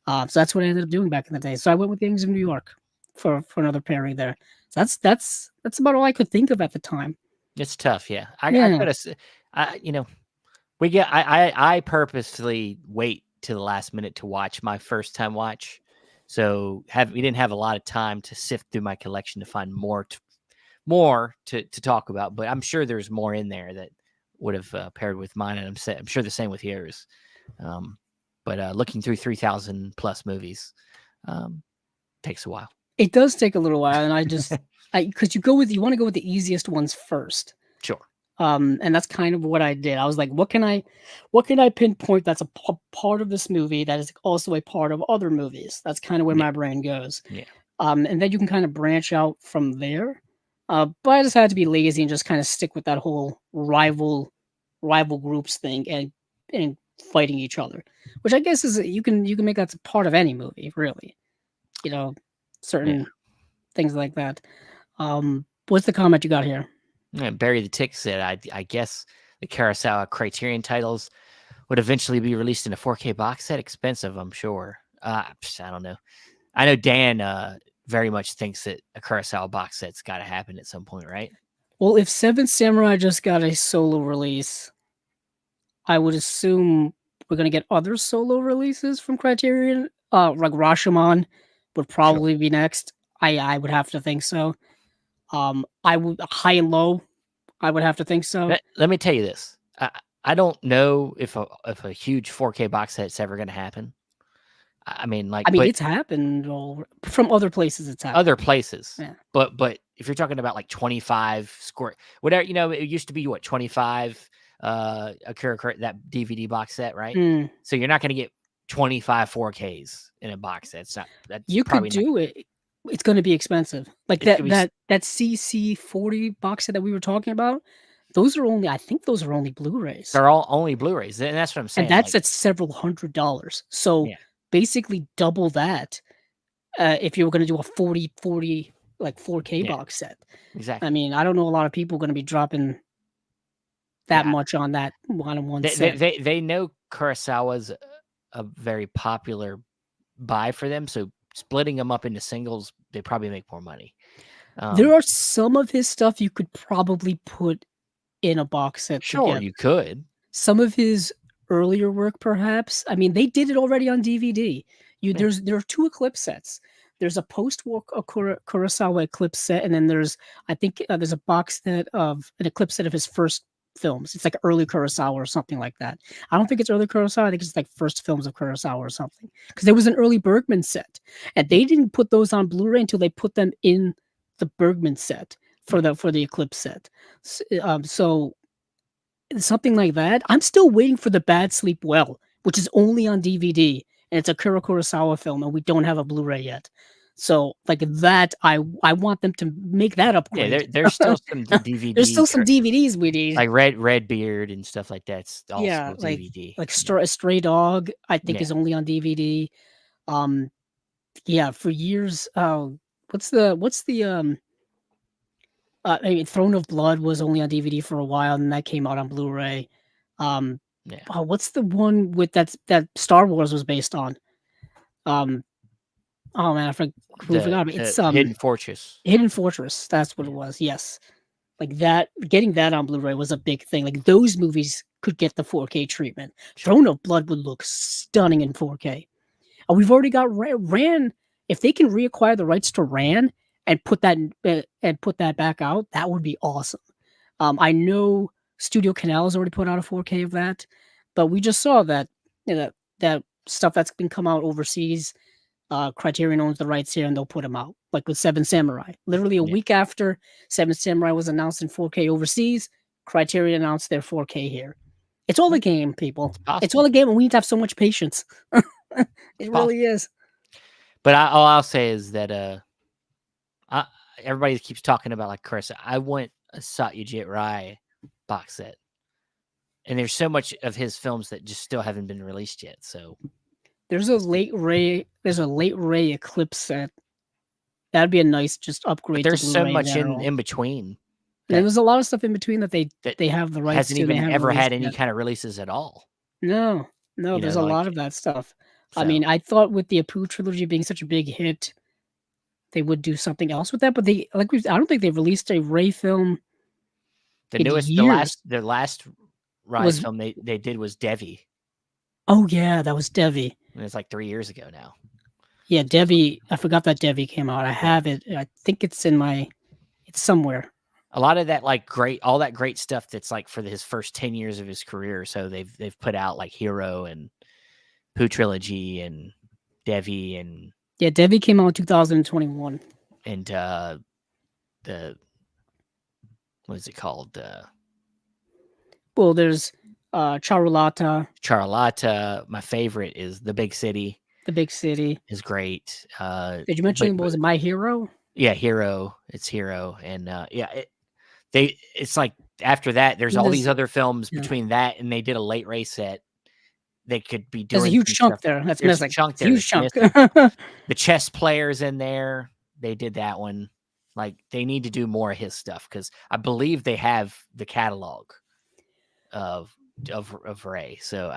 Speaker 2: So that's what I ended up doing back in the day. So I went with Gangs of New York for another pairing there. So that's about all I could think of at the time.
Speaker 1: It's tough. Yeah. I
Speaker 2: Yeah.
Speaker 1: gotta say, we get, I purposely wait to the last minute to watch my first time watch. So we didn't have a lot of time to sift through my collection to find more to talk about, but I'm sure there's more in there that would have paired with mine, and I'm sure the same with yours. But looking through 3,000 plus movies takes a while.
Speaker 2: It does take a little while, and because you want to go with the easiest ones first.
Speaker 1: Sure.
Speaker 2: And that's kind of what I did. I was like, what can I pinpoint that's a part of this movie that is also a part of other movies? That's kind of where my brain goes.
Speaker 1: Yeah.
Speaker 2: And then you can kind of branch out from there. But I just had to be lazy and just kind of stick with that whole rival groups thing and fighting each other, which I guess is you can make that a part of any movie, really. Certain things like that. What's the comment you got here?
Speaker 1: Barry the Tick said, I guess the Kurosawa Criterion titles would eventually be released in a 4K box set. Expensive, I'm sure. I don't know. I know Dan very much thinks that a Kurosawa box set's got to happen at some point, right?
Speaker 2: Well, if Seven Samurai just got a solo release, I would assume we're gonna get other solo releases from Criterion. Like Rashomon would
Speaker 1: Sure.
Speaker 2: probably be next. I would have to think so. I would High and Low. I would have to think so.
Speaker 1: Let me tell you this. I don't know if a huge 4K box set's ever going to happen. I mean, like,
Speaker 2: I mean,
Speaker 1: but
Speaker 2: it's happened from other places. It's happened.
Speaker 1: other places.
Speaker 2: Yeah.
Speaker 1: But if you're talking about like 25 square, whatever, it used to be what 25 that DVD box set, right?
Speaker 2: Mm.
Speaker 1: So you're not going to get 25 4Ks in a box set. That's
Speaker 2: You could
Speaker 1: probably not.
Speaker 2: do it. It's going to be expensive. Like
Speaker 1: It's gonna be
Speaker 2: that CC40 box set that we were talking about. I think those are only Blu-rays.
Speaker 1: they're all only Blu-rays, and that's what I'm saying.
Speaker 2: And that's
Speaker 1: like,
Speaker 2: at several $100s. So
Speaker 1: yeah,
Speaker 2: basically double that if you were going to do a 40 like 4K
Speaker 1: yeah,
Speaker 2: box set.
Speaker 1: exactly.
Speaker 2: I mean, I don't know a lot of people going to be dropping that
Speaker 1: Yeah,
Speaker 2: much on that one
Speaker 1: they
Speaker 2: set.
Speaker 1: they know Kurosawa's a very popular buy for them, so splitting them up into singles, they probably make more money.
Speaker 2: There are some of his stuff you could probably put in a box set
Speaker 1: Sure,
Speaker 2: together.
Speaker 1: you could.
Speaker 2: Some of his earlier work, perhaps. I mean, they did it already on DVD.
Speaker 1: Yeah.
Speaker 2: There are two Eclipse sets. There's a post-war Kurosawa Eclipse set, and then I think there's a box set of an Eclipse set of his first films. It's like early Kurosawa or something like that. I don't think it's early Kurosawa. I think it's like first films of Kurosawa or something. Because there was an early Bergman set, and they didn't put those on Blu-ray until they put them in the Bergman set for the Eclipse set. So something like that. I'm still waiting for The Bad Sleep Well, which is only on DVD, and it's a Kuro Kurosawa film, and we don't have a Blu-ray yet. So, like that, I want them to make that
Speaker 1: Yeah,
Speaker 2: upgrade.
Speaker 1: there's still some DVD.
Speaker 2: There's still some DVDs we need.
Speaker 1: like Redbeard and stuff like that's all
Speaker 2: Yeah,
Speaker 1: still DVD.
Speaker 2: like Stray Dog, I think
Speaker 1: Yeah.
Speaker 2: is only on DVD. Yeah, for years. What's the I mean, Throne of Blood was only on DVD for a while, and that came out on Blu-ray.
Speaker 1: Yeah.
Speaker 2: What's the one with that Star Wars was based on? Oh man, we forgot. It's
Speaker 1: Hidden Fortress.
Speaker 2: Hidden Fortress. That's what it was. Yes, like that. Getting that on Blu-ray was a big thing. Like those movies could get the 4K treatment. Throne of Blood would look stunning in 4K. We've already got Ran. If they can reacquire the rights to Ran and put that back out, that would be awesome. I know Studio Canal has already put out a 4K of that, but we just saw that that stuff that's been come out overseas. Criterion owns the rights here, and they'll put them out, like with Seven Samurai. Literally a week after Seven Samurai was announced in 4K overseas, Criterion announced their 4K here. It's all a game, people. It's all a game, and we need to have so much patience. It really is.
Speaker 1: But all I'll say is that everybody keeps talking about like Chris. I want a Satyajit Ray box set, and there's so much of his films that just still haven't been released yet. So
Speaker 2: there's a late Ray Eclipse set. That'd be a nice just upgrade.
Speaker 1: But there's
Speaker 2: to
Speaker 1: so much in between.
Speaker 2: And there's a lot of stuff in between that they have the rights
Speaker 1: hasn't
Speaker 2: to.
Speaker 1: even ever had any kind of releases at all.
Speaker 2: No, there's a lot of that stuff.
Speaker 1: So.
Speaker 2: I mean, I thought with the Apu trilogy being such a big hit, they would do something else with that. But I don't think they released a Ray film.
Speaker 1: The newest, the last Ray film they did was Devi.
Speaker 2: Oh yeah, that was Devi.
Speaker 1: And it's like 3 years ago now.
Speaker 2: Yeah, Devi. I forgot that Devi came out. I have it. I think it's it's somewhere.
Speaker 1: A lot of that all that great stuff that's like for his first 10 years of his career. So they've put out like Hero and Poo Trilogy and Devi and
Speaker 2: Devi came out in 2021.
Speaker 1: And the what is it called?
Speaker 2: Well, there's Charulata.
Speaker 1: My favorite is The Big City.
Speaker 2: The Big City
Speaker 1: is great.
Speaker 2: Did you mention what was it, My Hero?
Speaker 1: Yeah, Hero. It's Hero, and it's like after that, there's all these other films between that, and they did a late race set. They could be doing.
Speaker 2: There's a huge chunk there. That's missing.
Speaker 1: Huge chunk. The chess players in there. They did that one. Like they need to do more of his stuff because I believe they have the catalog of Ray. So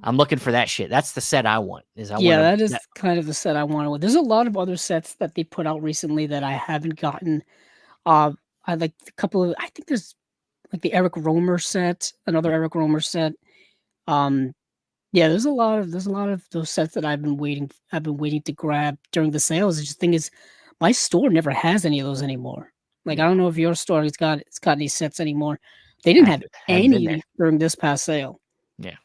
Speaker 1: I'm looking for that shit. That's the set I want. Is I want
Speaker 2: Yeah, that
Speaker 1: to
Speaker 2: is kind of the set I wanted. There's a lot of other sets that they put out recently that I haven't gotten. I like a couple of. I think there's like the Eric Romer set, another Eric Romer set. Um, yeah, there's a lot of those sets that I've been waiting to grab during the sales. The thing is, my store never has any of those anymore. Like I
Speaker 1: no,
Speaker 2: don't know if your store it's got any sets anymore. They didn't
Speaker 1: I
Speaker 2: have
Speaker 1: haven't been there.
Speaker 2: any during this past sale.
Speaker 1: Yeah,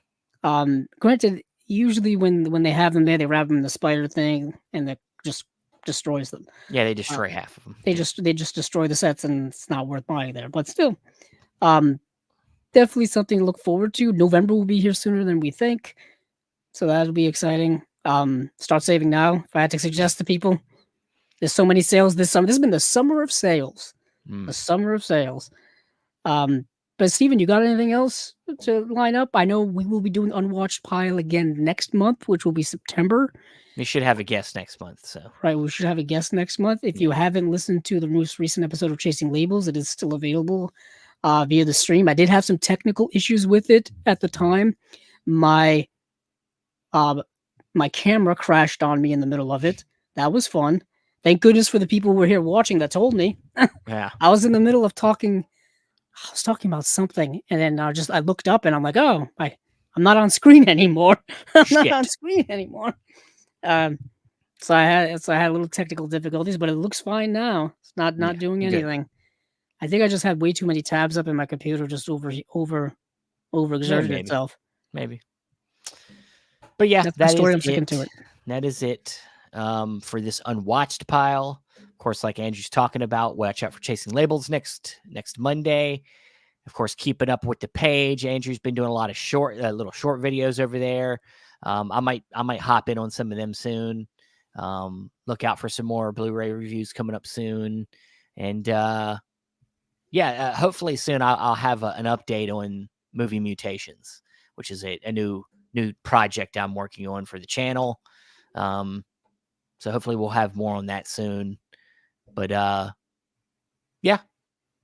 Speaker 2: Granted, usually when they have them there, they wrap them in the spider thing and that just destroys them.
Speaker 1: yeah, they
Speaker 2: Uh,
Speaker 1: destroy half of them.
Speaker 2: they
Speaker 1: Yeah.
Speaker 2: just destroy the sets and it's not worth buying there. But still, um, definitely something to look forward to. November will be here sooner than we think, so that'll be exciting. Start saving now. If I had to suggest to people, there's so many sales this summer. This has been the summer of sales. The
Speaker 1: Mm.
Speaker 2: summer of sales. Um, but Steven, you got anything else to line up? I know we will be doing Unwatched Pile again next month, which will be September.
Speaker 1: We should have a guest next month. So
Speaker 2: Right, we should have a guest next month. If
Speaker 1: yeah,
Speaker 2: you haven't listened to the most recent episode of Chasing Labels, it is still available via the stream. I did have some technical issues with it at the time. My uh, my camera crashed on me in the middle of it. That was fun. Thank goodness for the people who were here watching that told me.
Speaker 1: yeah,
Speaker 2: I was in the middle of talking. I was talking about something, and then I looked up, and I'm like, oh, I'm not on screen anymore. I'm not on
Speaker 1: shit.
Speaker 2: screen anymore. Um, so I had a little technical difficulties, but it looks fine now. It's not
Speaker 1: Yeah,
Speaker 2: doing
Speaker 1: good.
Speaker 2: anything. I think I just had way too many tabs up, and my computer just
Speaker 1: Yeah,
Speaker 2: overexerted itself.
Speaker 1: maybe. But yeah,
Speaker 2: That's my
Speaker 1: that is
Speaker 2: story. I'm sticking to
Speaker 1: it.
Speaker 2: it.
Speaker 1: That is it for this unwatched pile. Of course, like Andrew's talking about, watch out for Chasing Labels next Monday. Of course, keeping up with the page. Andrew's been doing a lot of little short videos over there. I might hop in on some of them soon. Look out for some more Blu-ray reviews coming up soon, and hopefully soon I'll have an update on Movie Mutations, which is a new project I'm working on for the channel. So hopefully we'll have more on that soon. But yeah,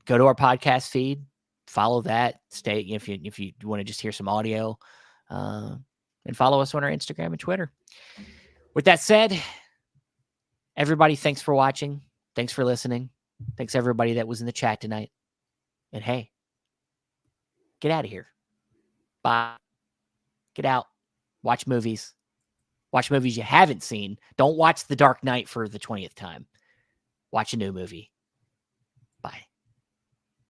Speaker 1: go to our podcast feed, follow that. Stay if you want to just hear some audio, and follow us on our Instagram and Twitter. With that said, everybody, thanks for watching. Thanks for listening. Thanks everybody that was in the chat tonight. And hey, get out of here. Bye. Get out. Watch movies. Watch movies you haven't seen. Don't watch The Dark Knight for the 20th time. Watch a new movie.